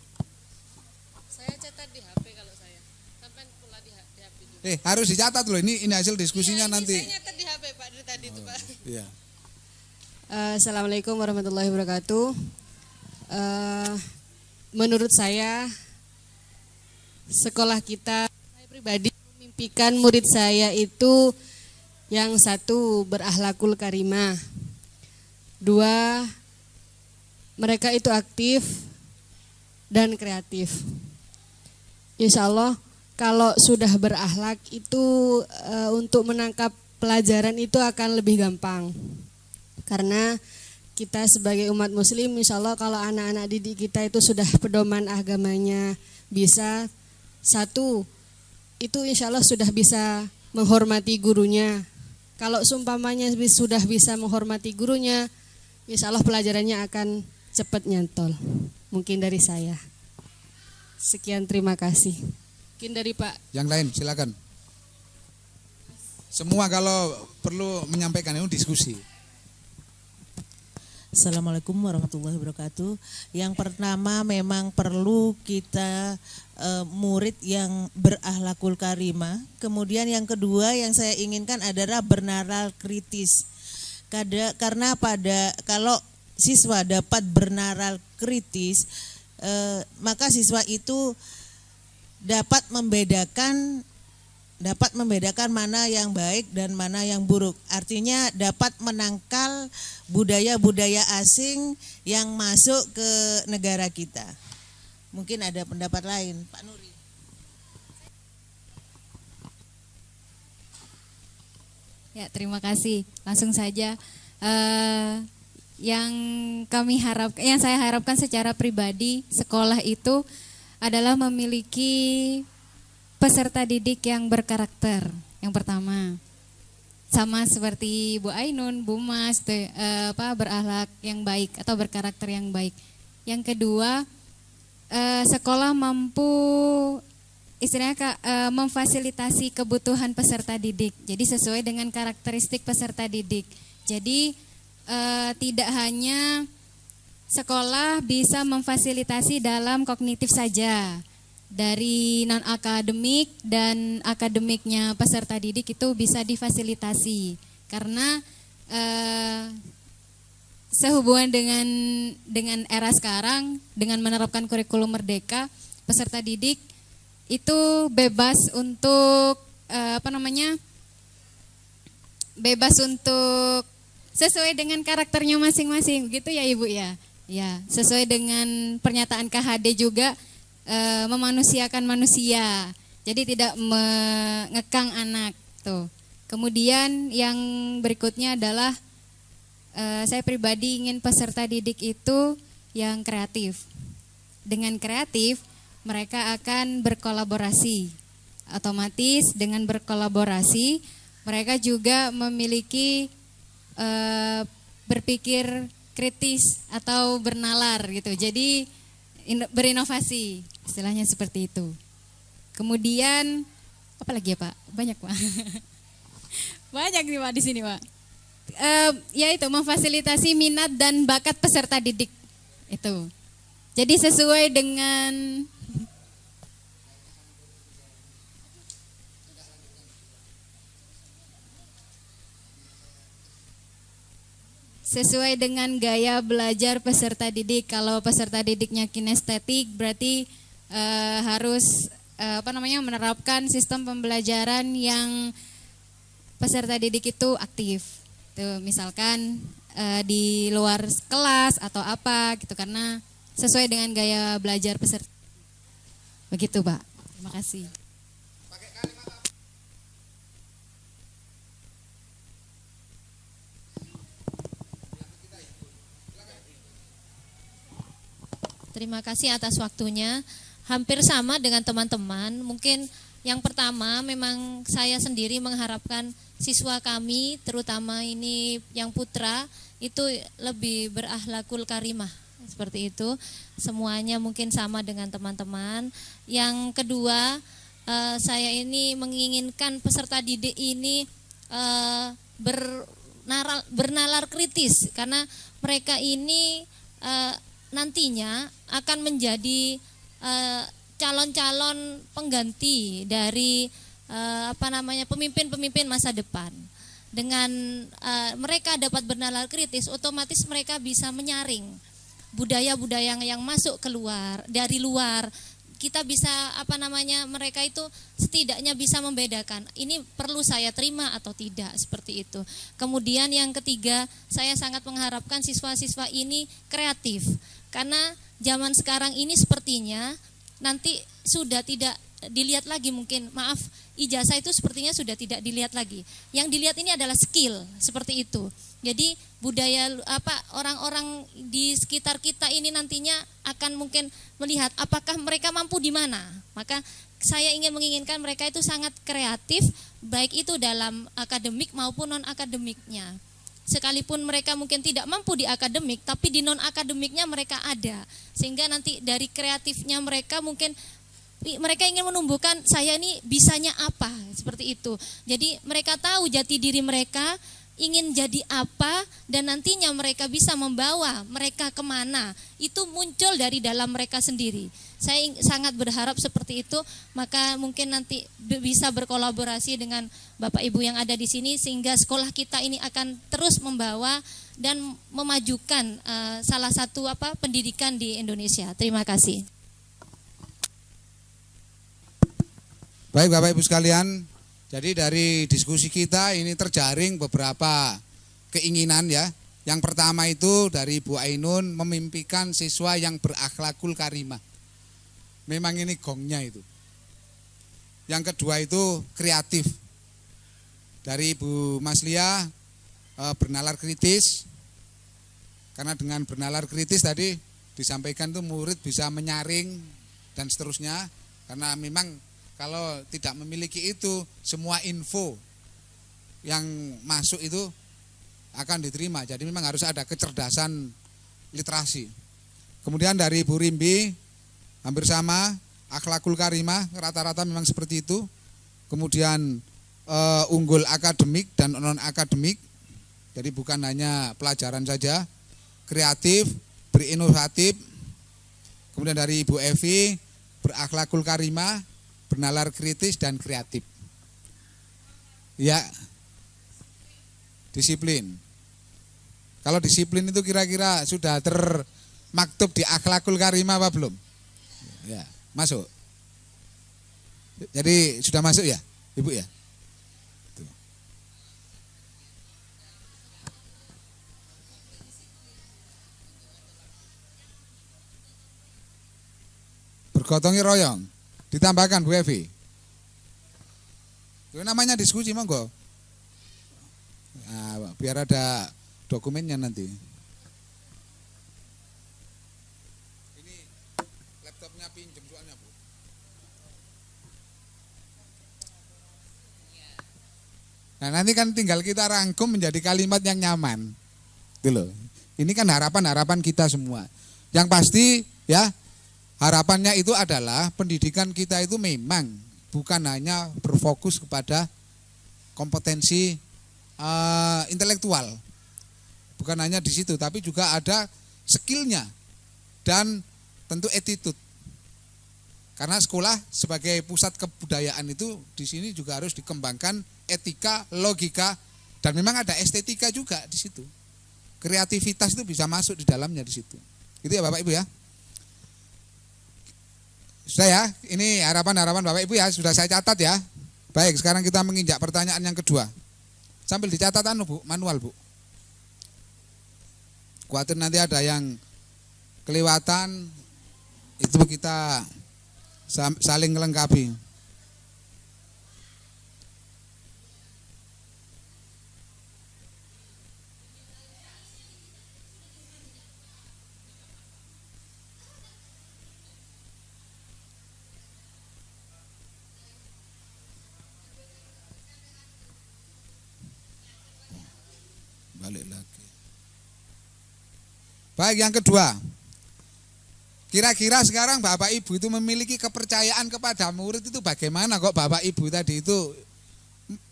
F: Saya catat di HP kalau saya. Sampai pula di HP juga.
D: Harus dicatat loh, ini hasil diskusinya
F: Iya,
D: nanti.
F: Saya nyatat di HP Pak dari tadi itu Pak.
D: Iya.
F: Assalamualaikum warahmatullahi wabarakatuh. Menurut saya sekolah kita, saya pribadi memimpikan murid saya itu yang satu berakhlakul karimah, 2 mereka itu aktif dan kreatif. Insya Allah kalau sudah berakhlak itu untuk menangkap pelajaran itu akan lebih gampang. Karena kita sebagai umat muslim, insya Allah kalau anak-anak didik kita itu sudah pedoman agamanya bisa, satu, itu insya Allah sudah bisa menghormati gurunya. Kalau seumpamanya sudah bisa menghormati gurunya, insya Allah pelajarannya akan cepat nyantol. Mungkin dari saya. Sekian, terima kasih. Mungkin dari Pak.
D: Yang lain silakan. Semua kalau perlu menyampaikan itu diskusi.
G: Assalamualaikum warahmatullahi wabarakatuh. Yang pertama memang perlu kita murid yang berakhlakul karimah. Kemudian yang kedua yang saya inginkan adalah bernalar kritis. Karena kalau siswa dapat bernalar kritis, maka siswa itu dapat membedakan mana yang baik dan mana yang buruk. Artinya dapat menangkal budaya-budaya asing yang masuk ke negara kita. Mungkin ada pendapat lain, Pak Nuri.
A: Ya, terima kasih. Langsung saja. Yang saya harapkan secara pribadi, sekolah itu adalah memiliki peserta didik yang berkarakter. Yang pertama, sama seperti Bu Ainun, Bu Mas, berakhlak yang baik atau berkarakter yang baik. Yang kedua, sekolah mampu istilahnya memfasilitasi kebutuhan peserta didik. Jadi sesuai dengan karakteristik peserta didik. Jadi tidak hanya sekolah bisa memfasilitasi dalam kognitif saja. Dari non-akademik dan akademiknya peserta didik itu bisa difasilitasi. Karena sehubungan dengan era sekarang, dengan menerapkan kurikulum merdeka, peserta didik itu bebas untuk bebas untuk sesuai dengan karakternya masing-masing, gitu ya Ibu ya. Ya, sesuai dengan pernyataan KHD juga, memanusiakan manusia. Jadi tidak mengekang anak tuh. Kemudian yang berikutnya adalah saya pribadi ingin peserta didik itu yang kreatif. Dengan kreatif mereka akan berkolaborasi. Otomatis dengan berkolaborasi mereka juga memiliki berpikir kritis atau bernalar gitu. Jadi berinovasi, istilahnya seperti itu. Kemudian apa lagi ya Pak? Banyak Pak. Banyak nih Pak di sini Pak. Yaitu memfasilitasi minat dan bakat peserta didik itu. Jadi sesuai dengan gaya belajar peserta didik. Kalau peserta didiknya kinestetik berarti harus menerapkan sistem pembelajaran yang peserta didik itu aktif. Tuh, misalkan di luar kelas atau apa gitu, karena sesuai dengan gaya belajar peserta. Begitu Pak. Terima kasih.
E: Terima kasih atas waktunya. Hampir sama dengan teman-teman. Mungkin yang pertama memang saya sendiri mengharapkan siswa kami, terutama ini yang putra, itu lebih berakhlakul karimah. Seperti itu. Semuanya mungkin sama dengan teman-teman. Yang kedua, saya ini menginginkan peserta didik ini bernalar kritis, karena mereka ini nantinya akan menjadi calon-calon pengganti dari pemimpin-pemimpin masa depan. Dengan mereka dapat bernalar kritis, otomatis mereka bisa menyaring budaya-budaya yang masuk keluar dari luar. Kita bisa mereka itu setidaknya bisa membedakan ini perlu saya terima atau tidak, seperti itu. Kemudian yang ketiga, saya sangat mengharapkan siswa-siswa ini kreatif, karena zaman sekarang ini sepertinya nanti sudah tidak dilihat lagi, mungkin ijazah itu sepertinya sudah tidak dilihat lagi. Yang dilihat ini adalah skill, seperti itu. Jadi budaya orang-orang di sekitar kita ini nantinya akan mungkin melihat apakah mereka mampu di mana. Maka saya menginginkan mereka itu sangat kreatif, baik itu dalam akademik maupun non akademiknya. Sekalipun mereka mungkin tidak mampu di akademik, tapi di non akademiknya mereka ada. Sehingga nanti dari kreatifnya mereka mungkin mereka ingin menumbuhkan saya ini bisanya apa, seperti itu. Jadi mereka tahu jati diri mereka, ingin jadi apa, dan nantinya mereka bisa membawa mereka kemana. Itu muncul dari dalam mereka sendiri. Saya sangat berharap seperti itu, maka mungkin nanti bisa berkolaborasi dengan Bapak Ibu yang ada di sini, sehingga sekolah kita ini akan terus membawa dan memajukan salah satu pendidikan di Indonesia. Terima kasih.
D: Baik Bapak Ibu sekalian, jadi dari diskusi kita ini terjaring beberapa keinginan ya. Yang pertama itu dari Bu Ainun memimpikan siswa yang berakhlakul karimah. Memang ini gongnya itu. Yang kedua itu kreatif. Dari Bu Maslia bernalar kritis. Karena dengan bernalar kritis tadi disampaikan tuh murid bisa menyaring dan seterusnya. Karena memang kalau tidak memiliki itu, semua info yang masuk itu akan diterima. Jadi memang harus ada kecerdasan literasi. Kemudian dari Bu Rimbi, hampir sama, akhlakul karimah, rata-rata memang seperti itu. Kemudian unggul akademik dan non-akademik. Jadi bukan hanya pelajaran saja. Kreatif, berinovatif. Kemudian dari Ibu Evi, berakhlakul karimah, bernalar kritis dan kreatif. Ya, disiplin. Kalau disiplin itu kira-kira sudah termaktub di akhlakul karimah apa belum? Ya, masuk. Jadi sudah masuk ya, Ibu ya? Tuh. Bergotong royong. Ditambahkan Bu Evi. Itu namanya diskusi monggo. Nah, biar ada dokumennya nanti. Ini laptopnya pinjem soalnya Bu. Nah nanti kan tinggal kita rangkum menjadi kalimat yang nyaman. Gitu loh. Ini kan harapan-harapan kita semua. Yang pasti ya harapannya itu adalah pendidikan kita itu memang bukan hanya berfokus kepada kompetensi intelektual. Bukan hanya di situ, tapi juga ada skillnya dan tentu attitude. Karena sekolah sebagai pusat kebudayaan itu di sini juga harus dikembangkan etika, logika, dan memang ada estetika juga di situ. Kreativitas itu bisa masuk di dalamnya di situ. Gitu ya Bapak Ibu ya. Sudah ya, ini harapan-harapan Bapak Ibu ya, sudah saya catat ya. Baik, sekarang kita menginjak pertanyaan yang kedua. Sambil dicatat Bu, manual Bu. Khawatir nanti ada yang kelewatan, itu kita saling melengkapi. Balik lagi. Baik, yang kedua. Kira-kira sekarang Bapak Ibu itu memiliki kepercayaan kepada murid itu bagaimana kok Bapak Ibu tadi itu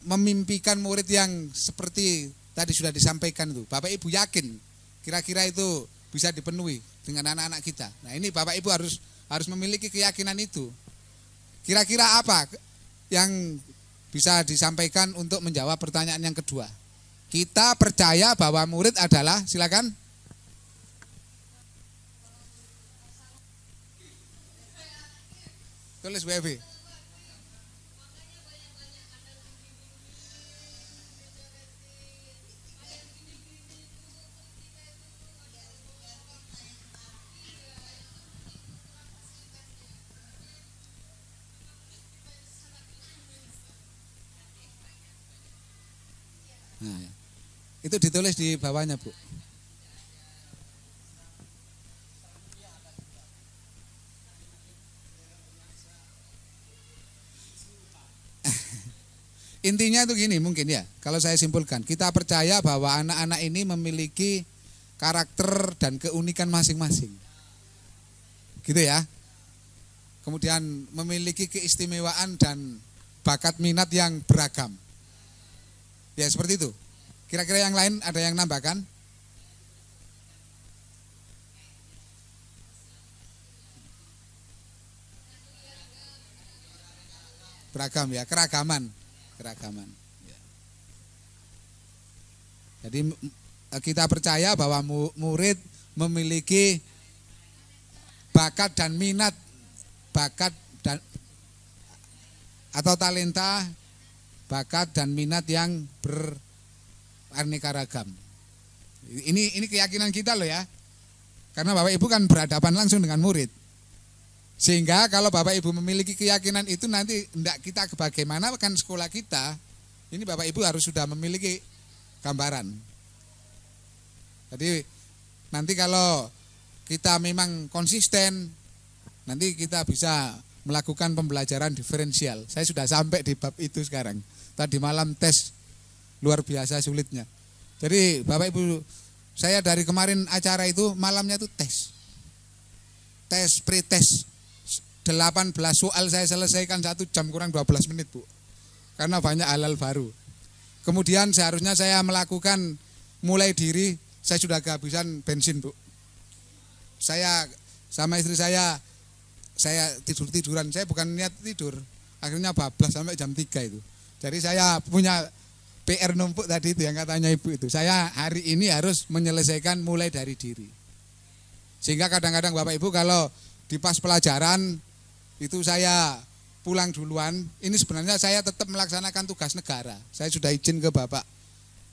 D: memimpikan murid yang seperti tadi sudah disampaikan itu. Bapak Ibu yakin kira-kira itu bisa dipenuhi dengan anak-anak kita. Nah ini Bapak Ibu harus memiliki keyakinan itu. Kira-kira apa yang bisa disampaikan untuk menjawab pertanyaan yang kedua? Kita percaya bahwa murid adalah, silakan. Tulis WB. Nah, itu ditulis di bawahnya, Bu. Intinya itu gini mungkin ya, kalau saya simpulkan, kita percaya bahwa anak-anak ini memiliki karakter dan keunikan masing-masing. Gitu ya. Kemudian memiliki keistimewaan dan bakat minat yang beragam. Ya seperti itu. Kira-kira yang lain ada yang nambahkan? Beragam ya, keragaman. Jadi kita percaya bahwa murid memiliki bakat dan minat, atau talenta, bakat dan minat yang beraneka ragam. Ini keyakinan kita loh ya. Karena Bapak Ibu kan berhadapan langsung dengan murid. Sehingga kalau Bapak Ibu memiliki keyakinan itu nanti hendak kita bagaimana kan sekolah kita, ini Bapak Ibu harus sudah memiliki gambaran. Jadi nanti kalau kita memang konsisten, nanti kita bisa melakukan pembelajaran diferensial. Saya sudah sampai di bab itu sekarang. Tadi malam tes luar biasa sulitnya. Jadi Bapak Ibu, saya dari kemarin acara itu malamnya itu tes pre-tes. 18 soal saya selesaikan 1 jam kurang 12 menit Bu. Karena banyak hal-hal baru. Kemudian seharusnya saya melakukan mulai diri, saya sudah kehabisan bensin Bu. Saya sama istri saya tidur-tiduran, saya bukan niat tidur. Akhirnya bablas sampai jam 3 itu. Jadi saya punya PR numpuk tadi itu yang katanya Ibu itu. Saya hari ini harus menyelesaikan mulai dari diri. Sehingga kadang-kadang Bapak Ibu kalau di pas pelajaran itu saya pulang duluan, ini sebenarnya saya tetap melaksanakan tugas negara. Saya sudah izin ke Bapak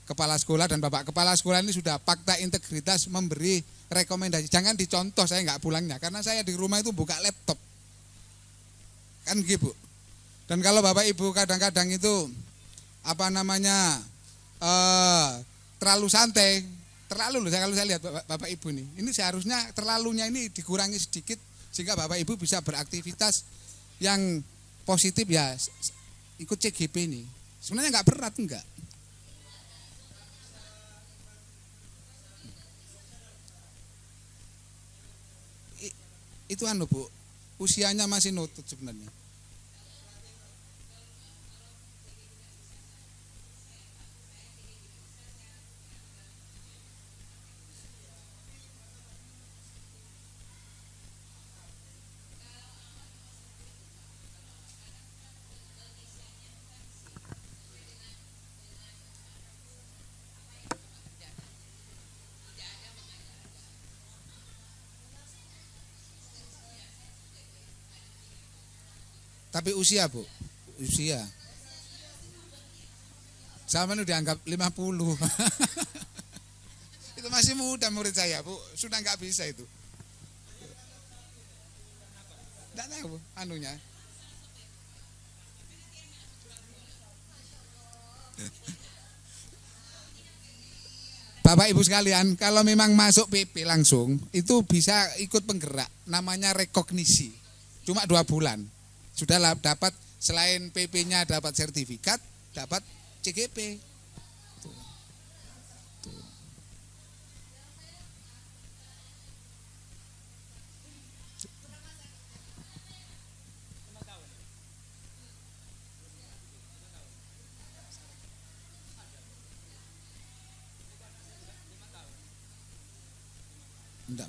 D: Kepala Sekolah dan Bapak Kepala Sekolah ini sudah fakta integritas memberi rekomendasi. Jangan dicontoh saya nggak pulangnya, karena saya di rumah itu buka laptop. Kan gitu. Dan kalau Bapak Ibu kadang-kadang itu terlalu santai, terlalu loh kalau saya lihat Bapak Ibu ini seharusnya terlalunya ini dikurangi sedikit sehingga Bapak Ibu bisa beraktivitas yang positif ya, ikut CGP ini. Sebenarnya nggak berat, enggak. itu anu Bu, usianya masih nutut sebenarnya. Tapi usia Bu, usia. Zaman udah dianggap 50. Itu masih muda murid saya Bu, sudah nggak bisa itu. Nggak tahu anunya. Bapak Ibu sekalian, kalau memang masuk PP langsung, itu bisa ikut penggerak, namanya rekognisi. Cuma 2 bulan. Sudah dapat selain PP-nya dapat sertifikat, dapat CGP. Tuh. Tuh. Enggak.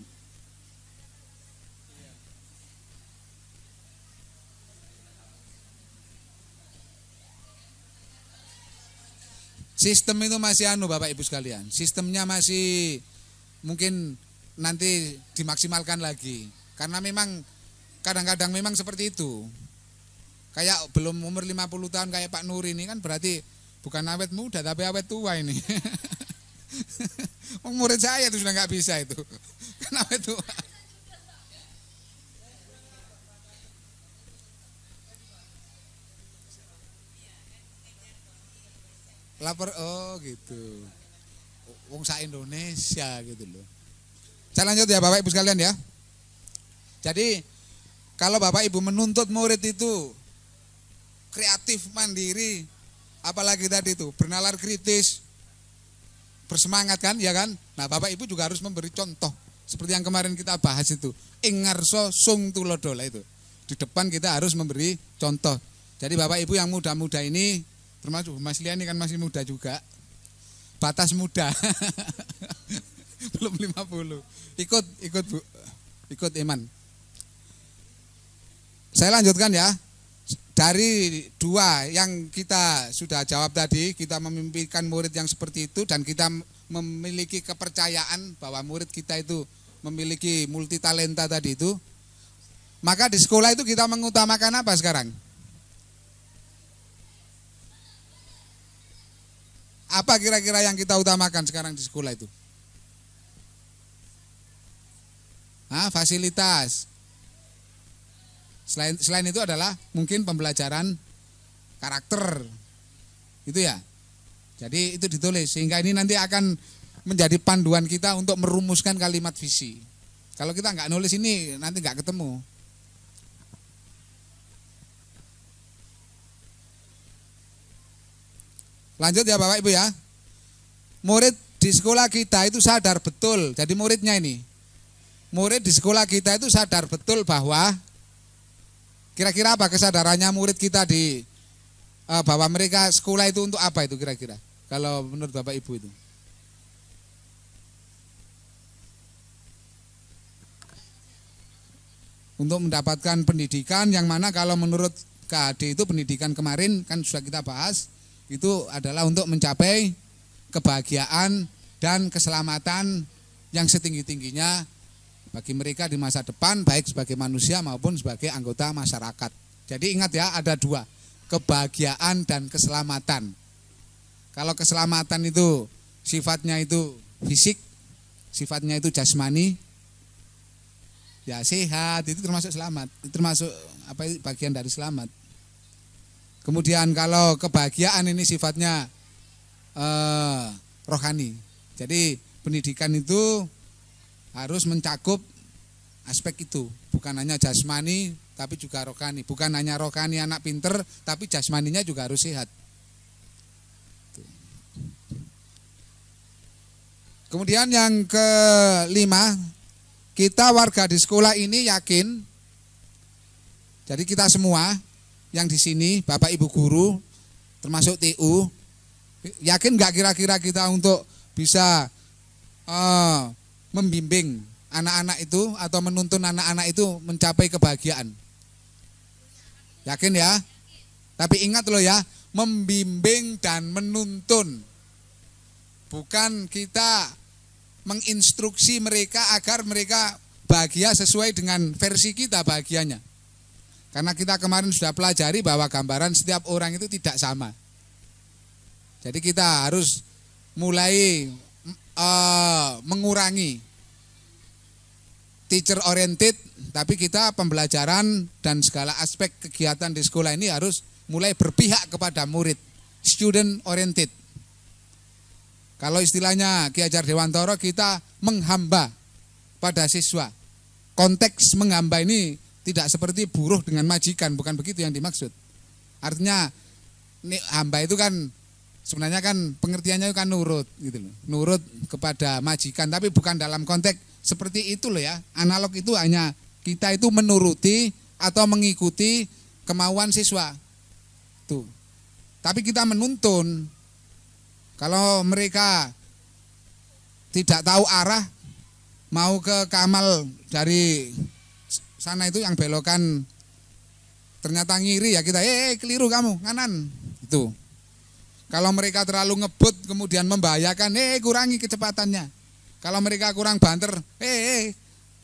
D: Sistem itu masih anu Bapak Ibu sekalian, sistemnya masih mungkin nanti dimaksimalkan lagi. Karena memang kadang-kadang memang seperti itu. Kayak belum umur 50 tahun kayak Pak Nur ini kan berarti bukan awet muda tapi awet tua ini. Murid saya itu sudah nggak bisa itu, kan awet tua. Lapor, oh gitu. Wong sa Indonesia gitu loh. Saya lanjut ya Bapak Ibu sekalian ya. Jadi kalau Bapak Ibu menuntut murid itu kreatif, mandiri, apalagi tadi itu bernalar kritis, bersemangat kan, ya kan? Nah Bapak Ibu juga harus memberi contoh. Seperti yang kemarin kita bahas itu, ingarso sung tulodola itu. Di depan kita harus memberi contoh. Jadi Bapak Ibu yang muda-muda ini, termasuk Mas Liani kan masih muda juga, batas muda, belum 50, ikut Bu, ikut Iman. Saya lanjutkan ya, dari 2 yang kita sudah jawab tadi, kita memimpikan murid yang seperti itu dan kita memiliki kepercayaan bahwa murid kita itu memiliki multitalenta tadi itu, maka di sekolah itu kita mengutamakan apa sekarang? Apa kira-kira yang kita utamakan sekarang di sekolah itu? Fasilitas. Selain itu adalah mungkin pembelajaran karakter. Itu ya. Jadi itu ditulis sehingga ini nanti akan menjadi panduan kita untuk merumuskan kalimat visi. Kalau kita nggak nulis ini nanti nggak ketemu. Lanjut ya Bapak Ibu ya. Murid di sekolah kita itu sadar betul. Jadi muridnya ini. Murid di sekolah kita itu sadar betul bahwa kira-kira apa kesadarannya murid kita di bahwa mereka sekolah itu untuk apa itu kira-kira? Kalau menurut Bapak Ibu itu. Untuk mendapatkan pendidikan yang mana kalau menurut KAD itu pendidikan kemarin kan sudah kita bahas. Itu adalah untuk mencapai kebahagiaan dan keselamatan yang setinggi-tingginya bagi mereka di masa depan, baik sebagai manusia maupun sebagai anggota masyarakat. Jadi ingat ya, ada 2, kebahagiaan dan keselamatan. Kalau keselamatan itu sifatnya itu fisik, sifatnya itu jasmani, ya sehat, itu termasuk selamat, itu termasuk bagian dari selamat. Kemudian kalau kebahagiaan ini sifatnya rohani. Jadi pendidikan itu harus mencakup aspek itu. Bukan hanya jasmani tapi juga rohani. Bukan hanya rohani anak pinter tapi jasmaninya juga harus sehat. Kemudian yang ke-5, kita warga di sekolah ini yakin, jadi kita semua yang di sini, Bapak Ibu guru, termasuk TU, yakin nggak kira-kira kita untuk bisa membimbing anak-anak itu atau menuntun anak-anak itu mencapai kebahagiaan? Yakin ya? Tapi ingat loh ya, membimbing dan menuntun. Bukan kita menginstruksi mereka agar mereka bahagia sesuai dengan versi kita bahagianya. Karena kita kemarin sudah pelajari bahwa gambaran setiap orang itu tidak sama. Jadi kita harus mulai mengurangi teacher oriented, tapi kita pembelajaran dan segala aspek kegiatan di sekolah ini harus mulai berpihak kepada murid, student oriented. Kalau istilahnya Ki Hajar Dewantoro, kita menghamba pada siswa. Konteks menghamba ini tidak seperti buruh dengan majikan, bukan begitu yang dimaksud. Artinya hamba itu kan sebenarnya kan pengertiannya kan nurut gitu loh. Nurut kepada majikan, tapi bukan dalam konteks seperti itu loh ya. Analog itu hanya kita itu menuruti atau mengikuti kemauan siswa. Tuh. Tapi kita menuntun. Kalau mereka tidak tahu arah, mau ke Kamal dari sana itu yang belokan ternyata ngiri, ya kita keliru kamu, kanan. Itu. Kalau mereka terlalu ngebut kemudian membahayakan, kurangi kecepatannya. Kalau mereka kurang banter,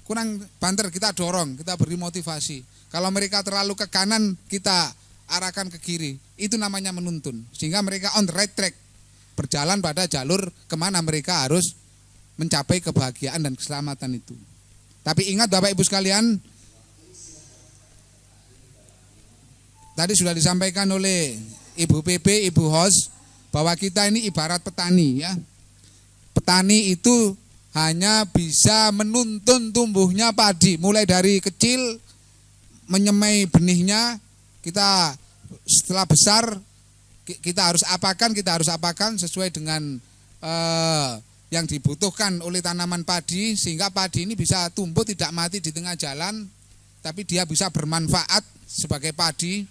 D: kurang banter, kita dorong, kita beri motivasi. Kalau mereka terlalu ke kanan, kita arahkan ke kiri. Itu namanya menuntun. Sehingga mereka on the right track, berjalan pada jalur kemana mereka harus mencapai kebahagiaan dan keselamatan itu. Tapi ingat Bapak Ibu sekalian, tadi sudah disampaikan oleh Ibu PP, Ibu Hos, bahwa kita ini ibarat petani ya. Petani itu hanya bisa menuntun tumbuhnya padi, mulai dari kecil menyemai benihnya, kita setelah besar kita harus apakan sesuai dengan yang dibutuhkan oleh tanaman padi, sehingga padi ini bisa tumbuh tidak mati di tengah jalan, tapi dia bisa bermanfaat sebagai padi.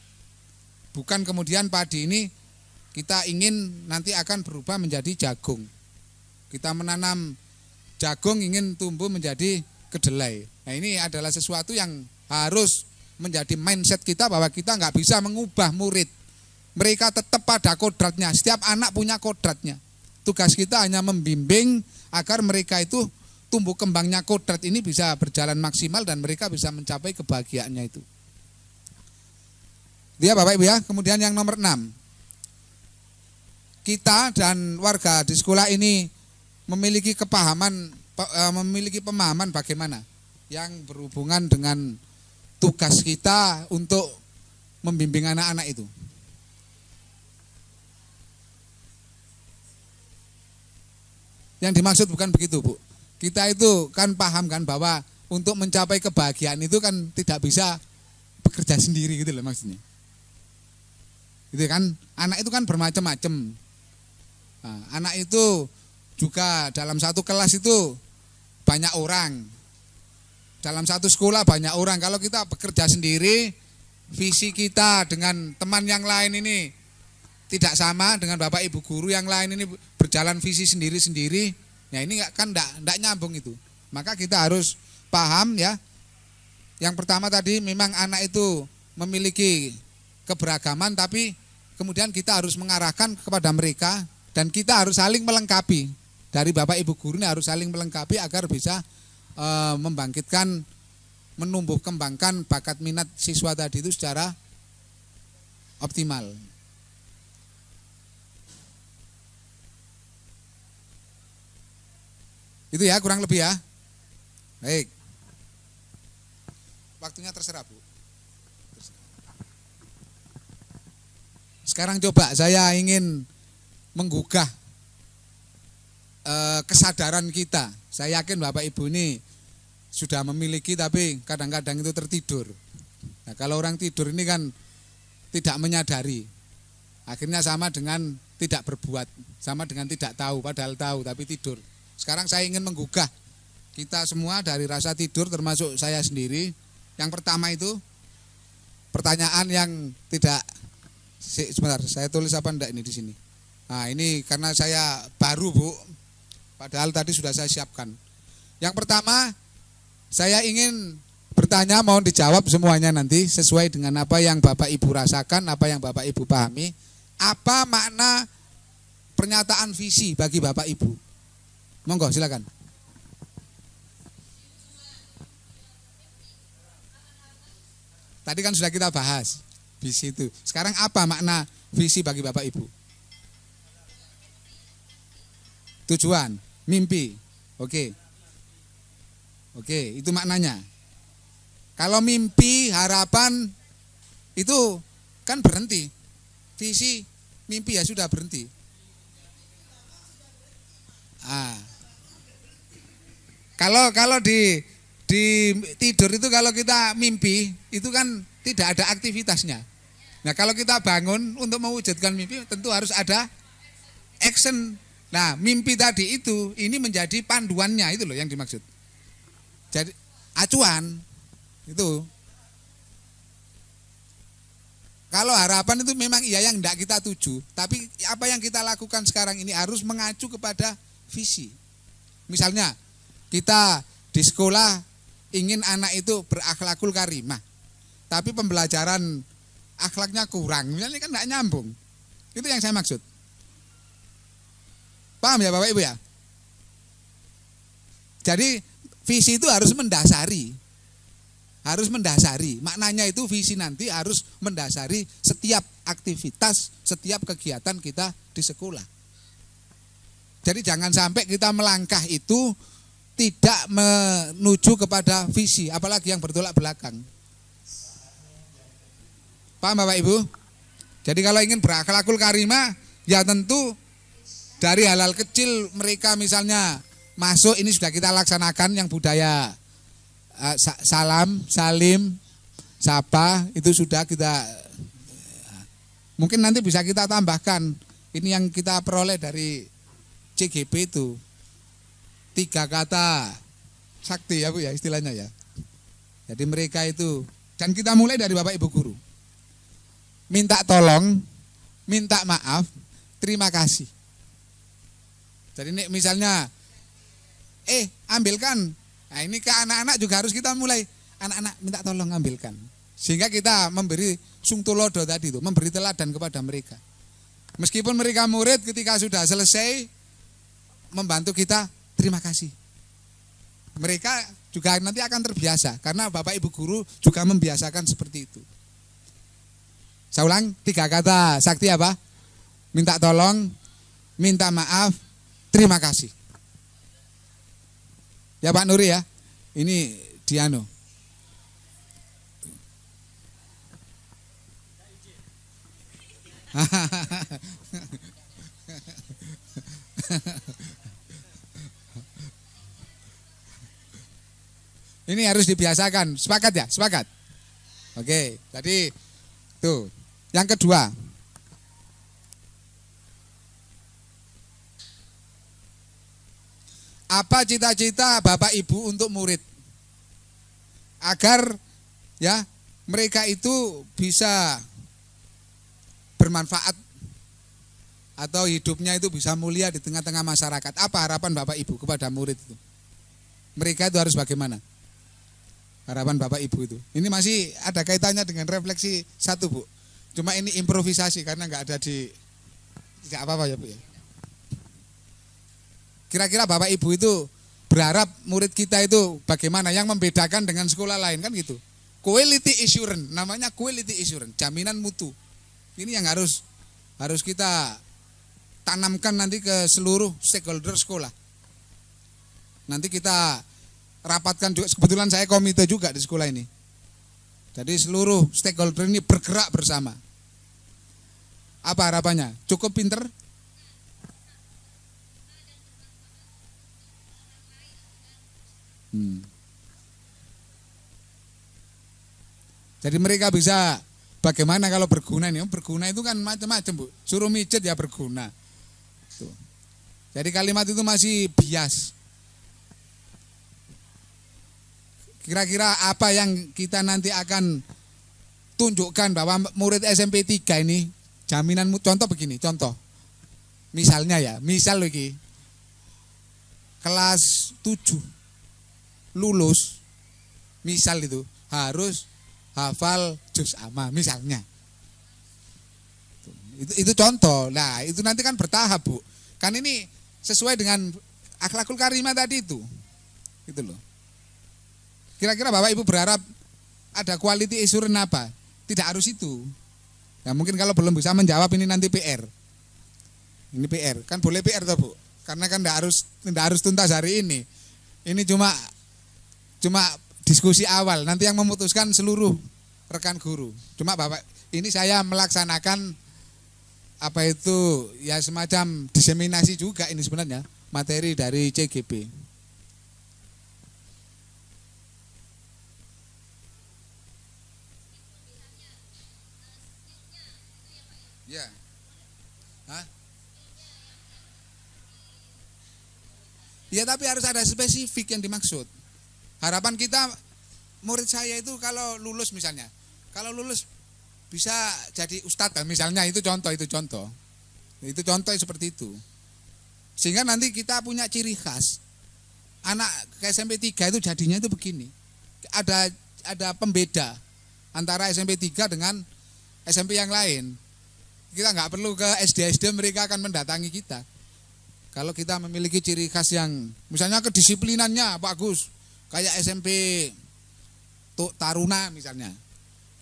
D: Bukan kemudian padi ini kita ingin nanti akan berubah menjadi jagung. Kita menanam jagung ingin tumbuh menjadi kedelai. Nah, ini adalah sesuatu yang harus menjadi mindset kita, bahwa kita nggak bisa mengubah murid. Mereka tetap pada kodratnya, setiap anak punya kodratnya. Tugas kita hanya membimbing agar mereka itu tumbuh kembangnya kodrat ini bisa berjalan maksimal dan mereka bisa mencapai kebahagiaannya itu. Dia Bapak Ibu ya. Kemudian yang nomor 6. Kita dan warga di sekolah ini memiliki pemahaman bagaimana yang berhubungan dengan tugas kita untuk membimbing anak-anak itu. Yang dimaksud bukan begitu, Bu. Kita itu kan paham kan bahwa untuk mencapai kebahagiaan itu kan tidak bisa bekerja sendiri gitu loh maksudnya. Gitu kan, anak itu kan bermacam-macam. Nah, anak itu juga dalam satu kelas itu banyak orang. Dalam satu sekolah banyak orang. Kalau kita bekerja sendiri, visi kita dengan teman yang lain ini tidak sama, dengan Bapak Ibu guru yang lain ini berjalan visi sendiri-sendiri. Ya ini kan enggak nyambung itu. Maka kita harus paham ya. Yang pertama tadi memang anak itu memiliki keberagaman, tapi kemudian kita harus mengarahkan kepada mereka dan kita harus saling melengkapi. Dari Bapak Ibu guru ini harus saling melengkapi agar bisa membangkitkan, menumbuh kembangkan bakat minat siswa tadi itu secara optimal. Itu ya kurang lebih ya. Baik. Waktunya terserah Bu. Sekarang coba saya ingin menggugah kesadaran kita. Saya yakin Bapak Ibu ini sudah memiliki tapi kadang-kadang itu tertidur. Nah, kalau orang tidur ini kan tidak menyadari. Akhirnya sama dengan tidak berbuat, sama dengan tidak tahu padahal tahu tapi tidur. Sekarang saya ingin menggugah kita semua dari rasa tidur termasuk saya sendiri. Yang pertama itu pertanyaan yang tidak sebentar, saya tulis apa enggak ini di sini. Nah, ini karena saya baru, Bu. Padahal tadi sudah saya siapkan. Yang pertama, saya ingin bertanya, mohon dijawab semuanya nanti sesuai dengan apa yang Bapak Ibu rasakan, apa yang Bapak Ibu pahami. Apa makna pernyataan visi bagi Bapak Ibu? Monggo, silakan. Tadi kan sudah kita bahas visi itu. Sekarang apa makna visi bagi Bapak Ibu? Tujuan, mimpi. Oke. Oke, itu maknanya. Kalau mimpi, harapan itu kan berhenti. Visi, mimpi ya sudah berhenti. Kalau di tidur itu kalau kita mimpi itu kan tidak ada aktivitasnya. Nah, kalau kita bangun untuk mewujudkan mimpi tentu harus ada action. Nah, mimpi tadi itu ini menjadi panduannya, itu loh yang dimaksud. Jadi acuan itu. Kalau harapan itu memang iya yang tidak kita tuju, tapi apa yang kita lakukan sekarang ini harus mengacu kepada visi. Misalnya kita di sekolah ingin anak itu berakhlakul karimah, tapi pembelajaran akhlaknya kurang, misalnya kan tidak nyambung. Itu yang saya maksud. Paham ya Bapak Ibu ya? Jadi visi itu harus mendasari. Harus mendasari. Maknanya itu visi nanti harus mendasari setiap aktivitas, setiap kegiatan kita di sekolah. Jadi jangan sampai kita melangkah itu tidak menuju kepada visi, apalagi yang bertolak belakang. Paham Bapak Ibu? Jadi kalau ingin berakhlakul karimah, ya tentu dari hal-hal kecil mereka misalnya masuk, ini sudah kita laksanakan yang budaya salam, salim, sapa, itu sudah kita, mungkin nanti bisa kita tambahkan. Ini yang kita peroleh dari CGP itu 3 kata sakti ya Bu ya istilahnya ya. Jadi mereka itu, dan kita mulai dari Bapak Ibu guru. Minta tolong, minta maaf, terima kasih. Jadi misalnya ambilkan. Nah, ini ke anak-anak juga harus kita mulai. Anak-anak minta tolong ambilkan. Sehingga kita memberi sungtulodo tadi itu, memberi teladan kepada mereka. Meskipun mereka murid ketika sudah selesai membantu kita, terima kasih. Mereka juga nanti akan terbiasa karena Bapak Ibu guru juga membiasakan seperti itu. Saya ulang, 3 kata sakti apa? Minta tolong, minta maaf, terima kasih. Ya Pak Nuri ya, ini Diano. Ini harus dibiasakan, sepakat ya? Sepakat. Oke, tadi tuh. Yang kedua, apa cita-cita Bapak Ibu untuk murid? Agar ya mereka itu bisa bermanfaat atau hidupnya itu bisa mulia di tengah-tengah masyarakat. Apa harapan Bapak Ibu kepada murid itu? Mereka itu harus bagaimana? Harapan Bapak Ibu itu. Ini masih ada kaitannya dengan refleksi satu Bu. Cuma ini improvisasi karena nggak ada tidak apa-apa ya Bu ya. Kira-kira Bapak Ibu itu berharap murid kita itu bagaimana, yang membedakan dengan sekolah lain kan gitu. Quality assurance, namanya quality assurance, jaminan mutu. Ini yang harus kita tanamkan nanti ke seluruh stakeholder sekolah. Nanti kita rapatkan juga, kebetulan saya komite juga di sekolah ini. Jadi seluruh stakeholder ini bergerak bersama. Apa harapannya? Cukup pinter? Jadi mereka bisa bagaimana kalau berguna ini? Berguna itu kan macam-macam Bu. Suruh mijet ya berguna. Tuh. Jadi kalimat itu masih bias. Kira-kira apa yang kita nanti akan tunjukkan bahwa murid SMP 3 ini jaminanmu, contoh begini, contoh. Misalnya ya, misal lagi kelas 7 lulus, misal itu harus hafal juz amma misalnya. Itu contoh. Nah, itu nanti kan bertahap, Bu. Kan ini sesuai dengan akhlakul karimah tadi itu. Gitu loh. Kira-kira Bapak Ibu berharap ada quality assurance apa? Tidak harus itu. Ya mungkin kalau belum bisa menjawab ini nanti PR. Ini PR. Kan boleh PR toh, Bu. Karena kan tidak harus tuntas hari ini. Ini cuma diskusi awal. Nanti yang memutuskan seluruh rekan guru. Cuma Bapak, ini saya melaksanakan apa itu ya semacam diseminasi juga ini sebenarnya materi dari CGP. Ya. Hah? Ya tapi harus ada spesifik yang dimaksud. Harapan kita murid saya itu kalau lulus misalnya, kalau lulus bisa jadi ustadz misalnya, itu contoh. Itu contoh seperti itu. Sehingga nanti kita punya ciri khas. Anak ke SMP 3 itu jadinya itu begini. Ada pembeda antara SMP 3 dengan SMP yang lain. Kita nggak perlu ke SD mereka akan mendatangi kita. Kalau kita memiliki ciri khas yang misalnya kedisiplinannya bagus, kayak SMP Taruna misalnya.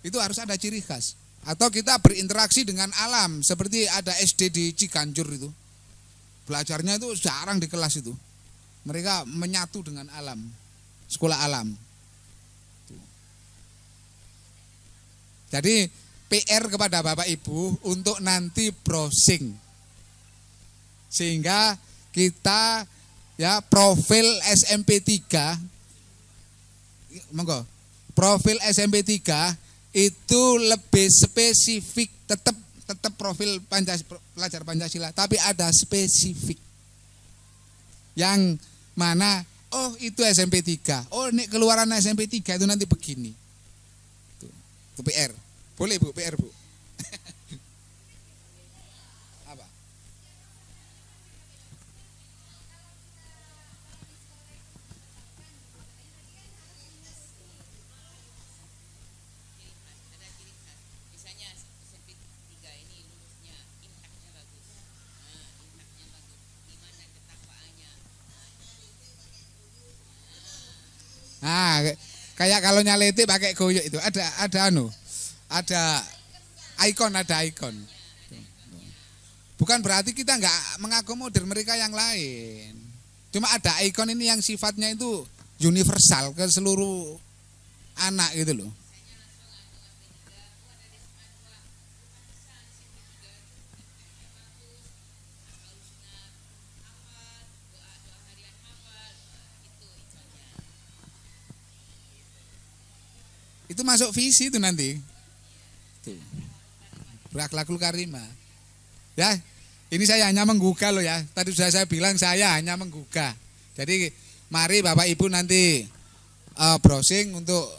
D: Itu harus ada ciri khas. Atau kita berinteraksi dengan alam seperti ada SD di Ciganjur itu. Belajarnya itu jarang di kelas itu. Mereka menyatu dengan alam. Sekolah alam. Jadi PR kepada Bapak Ibu untuk nanti browsing. Sehingga kita ya profil SMP 3 monggo. Profil SMP 3 itu lebih spesifik, tetap profil pelajar Pancasila, tapi ada spesifik. Yang mana oh itu SMP 3. Oh ini keluaran SMP 3 itu nanti begini. Itu PR. Boleh Bu, PR Bu. Apa? Nah, kayak kalau nyalete pakai goyok itu ada ikon. Bukan berarti kita nggak mengakomodir mereka yang lain. Cuma ada ikon ini yang sifatnya itu universal ke seluruh anak gitu loh. Itu masuk visi itu nanti. Tuh. Berakhlakul karimah. Ya, ini saya hanya menggugah loh ya. Tadi sudah saya bilang saya hanya menggugah. Jadi mari Bapak Ibu nanti browsing untuk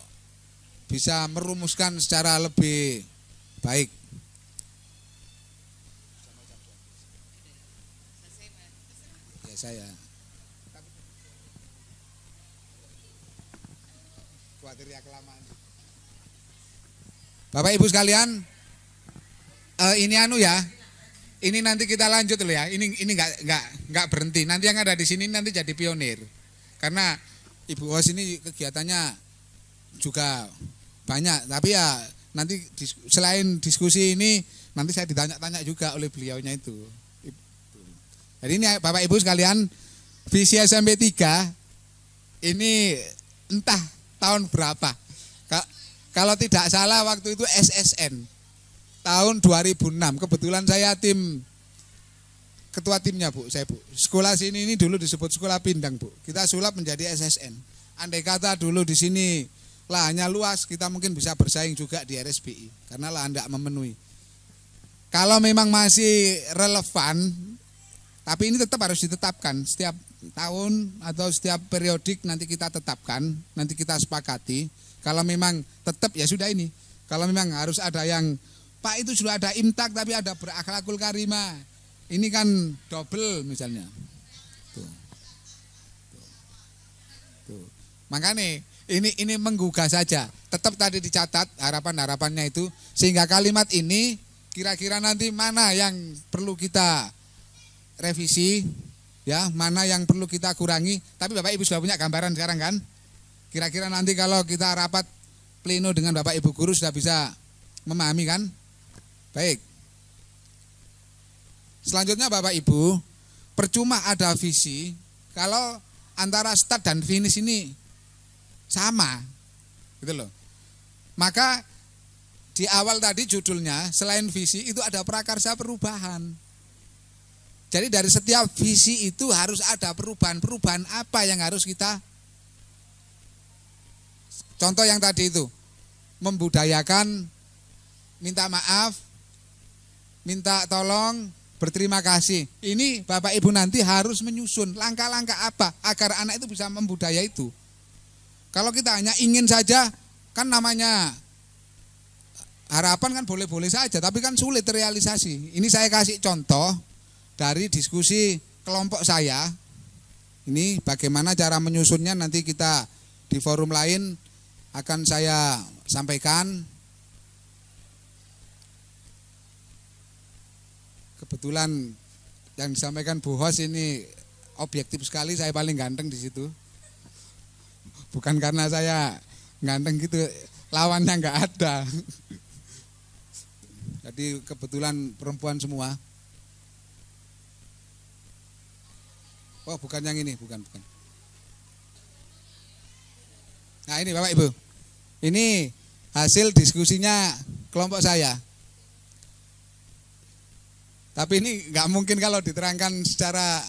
D: bisa merumuskan secara lebih baik. Ya saya. Khawatir ya kelamaan. Bapak Ibu sekalian, ini ya, ini nanti kita lanjut loh ya. Ini nggak berhenti. Nanti yang ada di sini nanti jadi pionir. Karena Ibu Hos ini kegiatannya juga banyak. Tapi ya nanti selain diskusi ini nanti saya ditanya-tanya juga oleh beliaunya itu. Jadi ini Bapak Ibu sekalian, visi SMP 3 ini entah tahun berapa. Kalau tidak salah waktu itu SSN tahun 2006. Kebetulan saya ketua timnya Bu, saya Bu. Sekolah sini ini dulu disebut sekolah pindang Bu. Kita sulap menjadi SSN. Andai kata dulu di sini lahannya luas, kita mungkin bisa bersaing juga di RSBI karena lahan tidak memenuhi. Kalau memang masih relevan, tapi ini tetap harus ditetapkan. Setiap tahun atau setiap periodik nanti kita tetapkan, nanti kita sepakati. Kalau memang tetap ya sudah ini. Kalau memang harus ada yang Pak itu sudah ada imtak tapi ada berakhlakul karimah. Ini kan double misalnya. Tuh. Tuh. Makanya ini menggugah saja. Tetap tadi dicatat harapan-harapannya itu sehingga kalimat ini kira-kira nanti mana yang perlu kita revisi, ya, mana yang perlu kita kurangi. Tapi Bapak Ibu sudah punya gambaran sekarang kan? Kira-kira nanti kalau kita rapat pleno dengan Bapak Ibu guru sudah bisa memahami kan? Baik. Selanjutnya Bapak Ibu, percuma ada visi kalau antara start dan finish ini sama. Gitu loh. Maka di awal tadi judulnya selain visi itu ada prakarsa perubahan. Jadi dari setiap visi itu harus ada perubahan apa yang harus kita. Contoh yang tadi itu, membudayakan, minta maaf, minta tolong, berterima kasih. Ini Bapak Ibu nanti harus menyusun langkah-langkah apa agar anak itu bisa membudaya itu. Kalau kita hanya ingin saja, kan namanya harapan kan boleh-boleh saja, tapi kan sulit terrealisasi. Ini saya kasih contoh dari diskusi kelompok saya. Ini bagaimana cara menyusunnya nanti kita di forum lain akan saya sampaikan. Kebetulan yang disampaikan Bu Hos ini objektif sekali, saya paling ganteng di situ. Bukan karena saya ganteng gitu, lawannya nggak ada. Jadi kebetulan perempuan semua. Oh, bukan yang ini, bukan. Nah ini Bapak Ibu, ini hasil diskusinya kelompok saya. Tapi ini nggak mungkin kalau diterangkan secara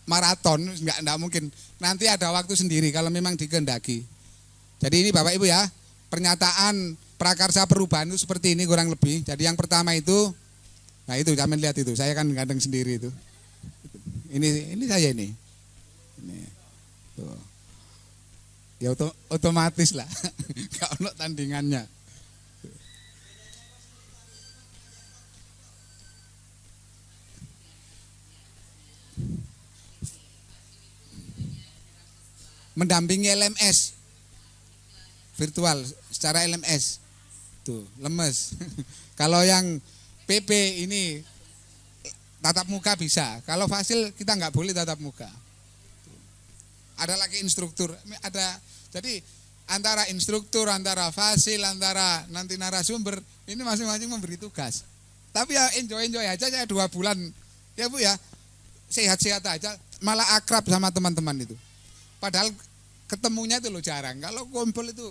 D: maraton, nggak mungkin. Nanti ada waktu sendiri kalau memang dikehendaki. Jadi ini Bapak Ibu ya, pernyataan prakarsa perubahan itu seperti ini kurang lebih. Jadi yang pertama itu, nah itu jangan lihat itu, saya kan ganteng sendiri itu. Ini saya ini. Tuh. Ya otomatis lah, nggak ono tandingannya. Mendampingi LMS virtual secara LMS tuh lemes. Kalau yang PP ini tatap muka bisa, kalau fasil kita nggak boleh tatap muka. Ada lagi instruktur, ada, jadi antara instruktur, antara fasil, antara nanti narasumber ini masing-masing memberi tugas. Tapi ya enjoy aja, saya 2 bulan ya Bu ya, sehat-sehat aja, malah akrab sama teman-teman itu. Padahal ketemunya itu loh jarang. Kalau kumpul itu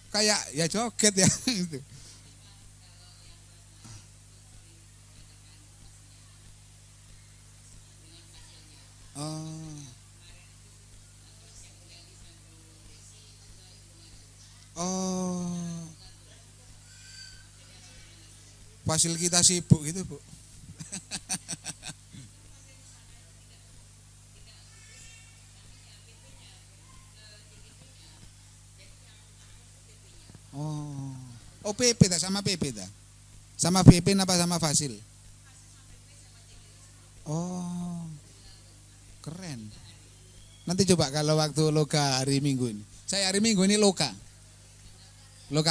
D: kayak ya joget ya gitu. Fasil kita sibuk gitu Bu. Oh PP tak sama PP tak? Sama PP apa sama Fasil? Oh keren. Nanti coba kalau waktu loka hari Minggu ini. Saya hari Minggu ini loka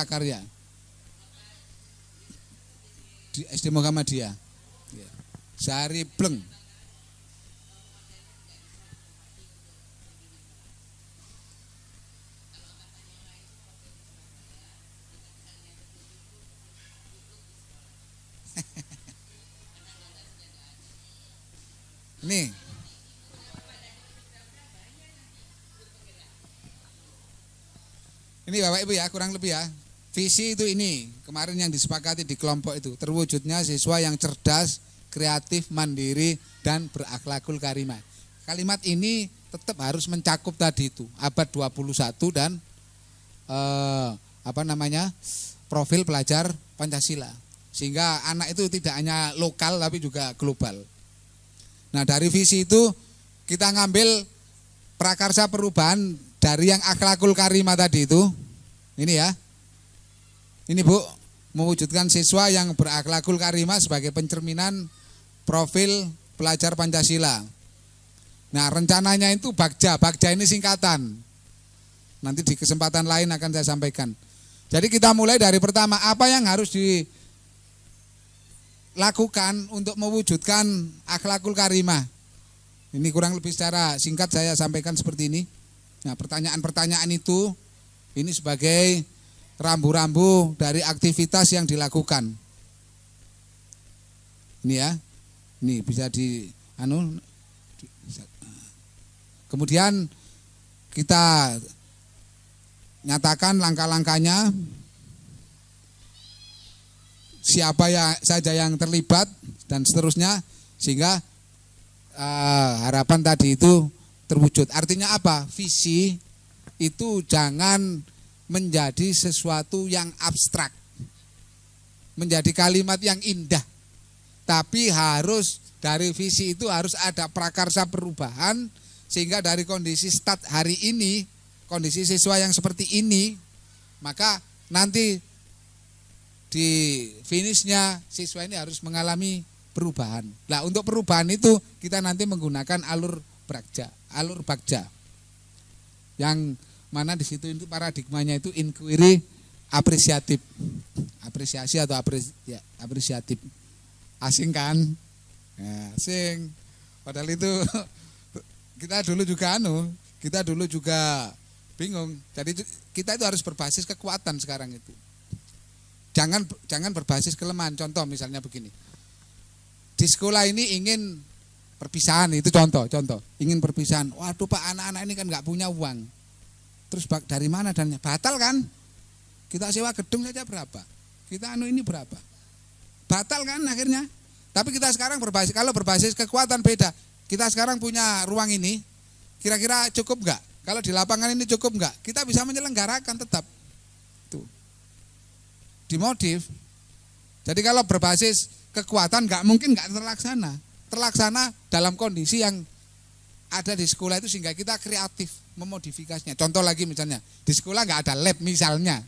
D: karya di SD Muhammadiyah. Sehari pleng. Nih. Ini Bapak Ibu ya, kurang lebih ya. Visi itu ini, kemarin yang disepakati di kelompok itu, terwujudnya siswa yang cerdas, kreatif, mandiri, dan berakhlakul karimah. Kalimat ini tetap harus mencakup tadi itu, abad 21 dan profil pelajar Pancasila. Sehingga anak itu tidak hanya lokal tapi juga global. Nah dari visi itu kita ngambil prakarsa perubahan dari yang akhlakul karimah tadi itu. Ini ya. Ini Bu, mewujudkan siswa yang berakhlakul karimah sebagai pencerminan profil pelajar Pancasila. Nah, rencananya itu Bagja. Bagja ini singkatan. Nanti di kesempatan lain akan saya sampaikan. Jadi kita mulai dari pertama, apa yang harus dilakukan untuk mewujudkan akhlakul karimah. Ini kurang lebih secara singkat saya sampaikan seperti ini. Nah, pertanyaan-pertanyaan itu ini sebagai rambu-rambu dari aktivitas yang dilakukan. Ini ya. Ini bisa kemudian kita nyatakan langkah-langkahnya, siapa saja yang terlibat dan seterusnya, sehingga harapan tadi itu terwujud. Artinya apa? Visi itu jangan menjadi sesuatu yang abstrak, menjadi kalimat yang indah, tapi harus dari visi itu harus ada prakarsa perubahan, sehingga dari kondisi start hari ini, kondisi siswa yang seperti ini, maka nanti di finishnya siswa ini harus mengalami perubahan. Nah, untuk perubahan itu kita nanti menggunakan alur bagja. Yang mana di situ itu paradigmanya itu inquiry apresiatif. Apresiasi atau apresiatif. Asing kan? Ya, asing. Padahal itu kita dulu juga bingung. Jadi kita itu harus berbasis kekuatan sekarang itu. Jangan berbasis kelemahan. Contoh misalnya begini. Di sekolah ini ingin perpisahan, itu contoh. Ingin perpisahan. Waduh Pak, anak-anak ini kan nggak punya uang. Terus dari mana dananya? Batal kan? Kita sewa gedung saja berapa? Kita ini berapa? Batal kan akhirnya? Tapi kita sekarang berbasis kekuatan beda. Kita sekarang punya ruang ini, kira-kira cukup enggak? Kalau di lapangan ini cukup enggak? Kita bisa menyelenggarakan tetap. Tuh. Dimodif. Jadi kalau berbasis kekuatan mungkin enggak terlaksana. Terlaksana dalam kondisi yang ada di sekolah itu sehingga kita kreatif memodifikasinya. Contoh lagi misalnya, di sekolah enggak ada lab misalnya.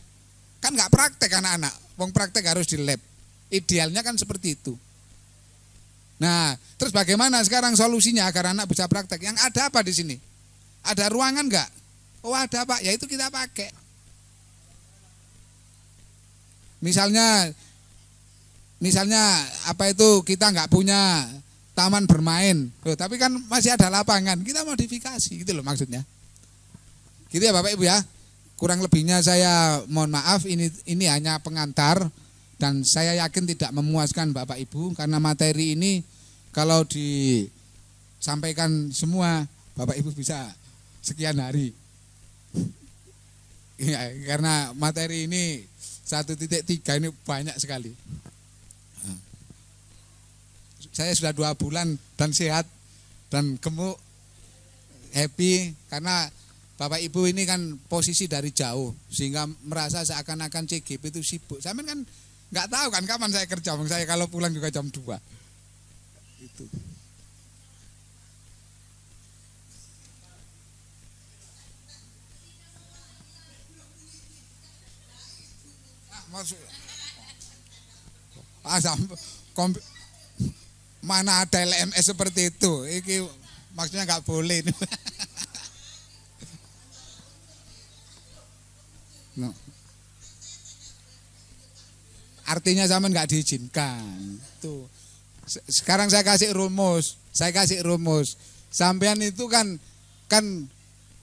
D: Kan enggak praktek anak-anak. Wong praktek harus di lab. Idealnya kan seperti itu. Nah, terus bagaimana sekarang solusinya agar anak bisa praktek? Yang ada apa di sini? Ada ruangan enggak? Oh ada Pak, ya itu kita pakai. Misalnya apa itu kita enggak punya taman bermain, loh, tapi kan masih ada lapangan, kita modifikasi, gitu loh maksudnya. Gitu ya Bapak Ibu ya. Kurang lebihnya saya mohon maaf, ini hanya pengantar. Dan saya yakin tidak memuaskan Bapak Ibu karena materi ini kalau disampaikan semua Bapak Ibu bisa sekian hari. Ya, karena materi ini 1.3 ini banyak sekali. Saya sudah 2 bulan dan sehat dan gemuk, happy karena Bapak Ibu ini kan posisi dari jauh sehingga merasa seakan-akan CGP itu sibuk. Saya kan nggak tahu kan kapan saya kerja, saya kalau pulang juga jam 2. Itu. Mana ada LMS seperti itu? Ini maksudnya nggak boleh. No. Artinya zaman nggak diizinkan. Tuh. Sekarang saya kasih rumus. Sampean itu kan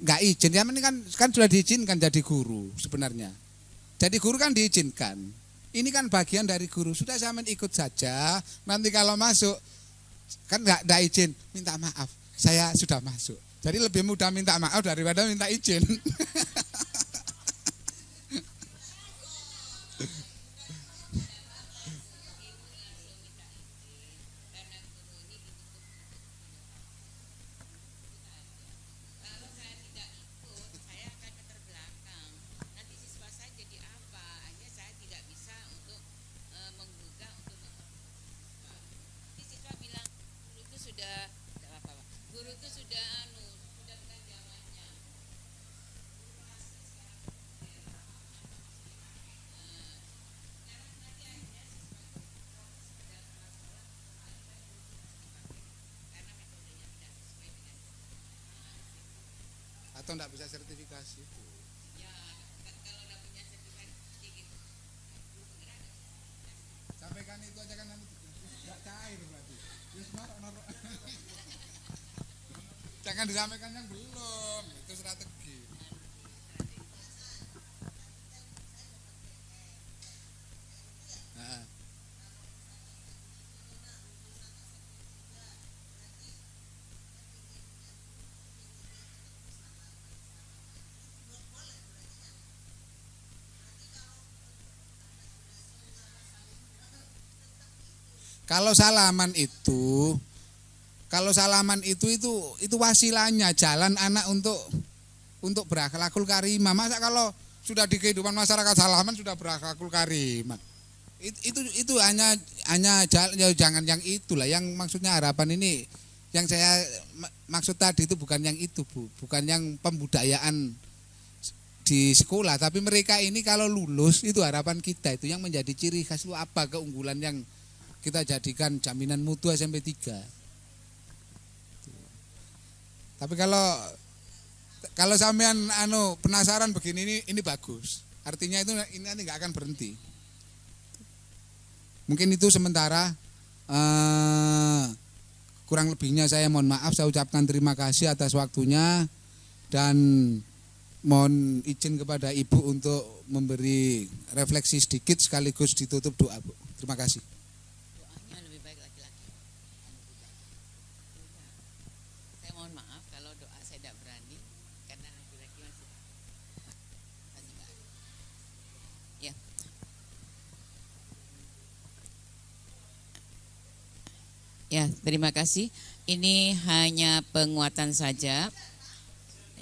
D: nggak izin. Zaman ini kan sudah diizinkan jadi guru sebenarnya. Jadi guru kan diizinkan. Ini kan bagian dari guru. Sudah sampean ikut saja. Nanti kalau masuk kan nggak izin, minta maaf. Saya sudah masuk. Jadi lebih mudah minta maaf daripada minta izin.
C: Guru itu sudah
D: atau enggak bisa sertifikasi. Sampaikan itu aja kan nanti enggak cair berarti. Yes, norok. Jangan disampaikan yang belum, itu strategi. Nah. Kalau salaman itu wasilahnya, jalan anak untuk berakhlakul karimah. Masa kalau sudah di kehidupan masyarakat salaman sudah berakhlakul karimah. Itu hanya jangan yang itulah, yang maksudnya harapan ini yang saya maksud tadi itu bukan yang itu, Bu. Bukan yang pembudayaan di sekolah, tapi mereka ini kalau lulus itu harapan kita itu yang menjadi ciri khas itu apa, keunggulan yang kita jadikan jaminan mutu SMP 3. Tapi kalau sampean penasaran begini ini bagus. Artinya ini nanti nggak akan berhenti. Mungkin itu sementara, kurang lebihnya saya mohon maaf, saya ucapkan terima kasih atas waktunya dan mohon izin kepada Ibu untuk memberi refleksi sedikit sekaligus ditutup doa, Bu. Terima kasih.
C: Ya, terima kasih. Ini hanya penguatan saja,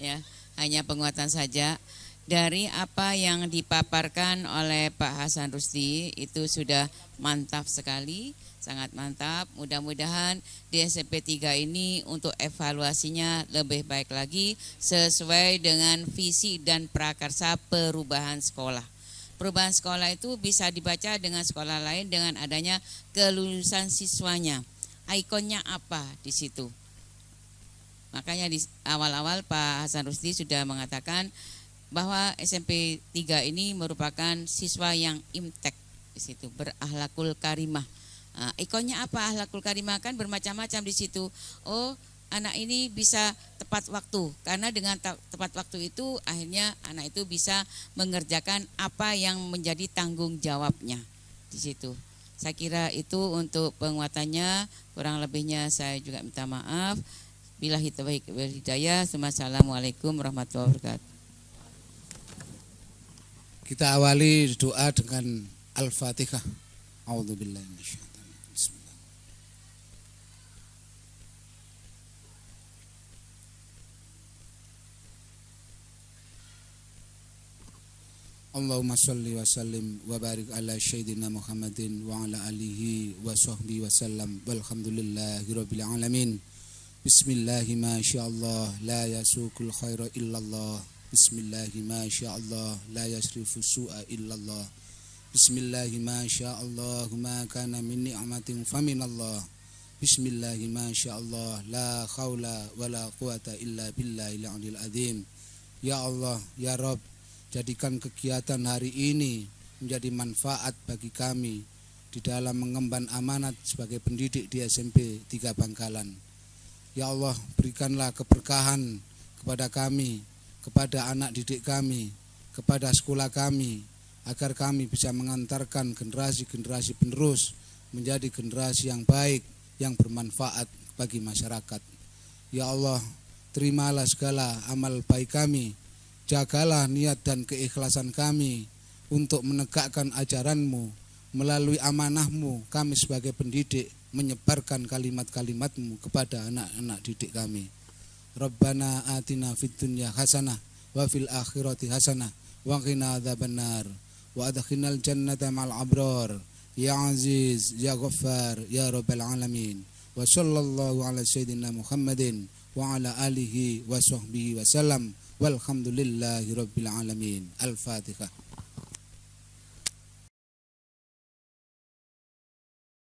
C: ya, hanya penguatan saja dari apa yang dipaparkan oleh Pak Hasan Rusdi. Itu sudah mantap sekali, sangat mantap. Mudah-mudahan di SMP 3 ini untuk evaluasinya lebih baik lagi sesuai dengan visi dan prakarsa perubahan sekolah. Perubahan sekolah itu bisa dibaca dengan sekolah lain dengan adanya kelulusan siswanya. Ikonnya apa di situ? Makanya di awal-awal Pak Hasan Rusdi sudah mengatakan bahwa SMP 3 ini merupakan siswa yang imtek di situ, berakhlakul karimah. Ikonnya apa akhlakul karimah? Kan bermacam-macam di situ. Oh, anak ini bisa tepat waktu, karena dengan tepat waktu itu akhirnya anak itu bisa mengerjakan apa yang menjadi tanggung jawabnya di situ. Saya kira itu untuk penguatannya, kurang lebihnya saya juga minta maaf. Billahi taufiq wal hidayah. Assalamualaikum warahmatullahi wabarakatuh.
D: Kita awali doa dengan Al-Fatihah. A'udzubillahi minasyaitonir rajim. Bismillah. Allahumma sholli wa sallim wa barik ala sayyidina Muhammadin wa ala alihi wa sahbihi wa sallam walhamdulillahi rabbil alamin. Bismillahi ma sya'allah la yasukul khaira illallah. Bismillahi ma sya'allah la yasrifu su'a illallah. Bismillahi ma sya'allah ma kana min ni'matin faminallah. Bismillahi ma sya'allah la khawla wa la quwata illa billahil aliyil azim. Ya Allah, ya Rabb, jadikan kegiatan hari ini menjadi manfaat bagi kami di dalam mengemban amanat sebagai pendidik di SMP 3 Bangkalan. Ya Allah, berikanlah keberkahan kepada kami, kepada anak didik kami, kepada sekolah kami, agar kami bisa mengantarkan generasi-generasi penerus menjadi generasi yang baik, yang bermanfaat bagi masyarakat. Ya Allah, terimalah segala amal baik kami. Jagalah niat dan keikhlasan kami untuk menegakkan ajaran-Mu. Melalui amanah-Mu, kami sebagai pendidik menyebarkan kalimat-kalimat-Mu kepada anak-anak didik kami. Rabbana atina fid dunya hasanah wa fil akhirati hasanah wa qina adzabannar wa adkhilnal jannata ma'al abrar. Ya Aziz, Ya Ghaffar, Ya Rabbal Alamin. Wa sallallahu ala sayyidina Muhammadin wa ala alihi wa sahbihi wa sallam. Walhamdulillahi Rabbil Alamin. Al-Fatihah.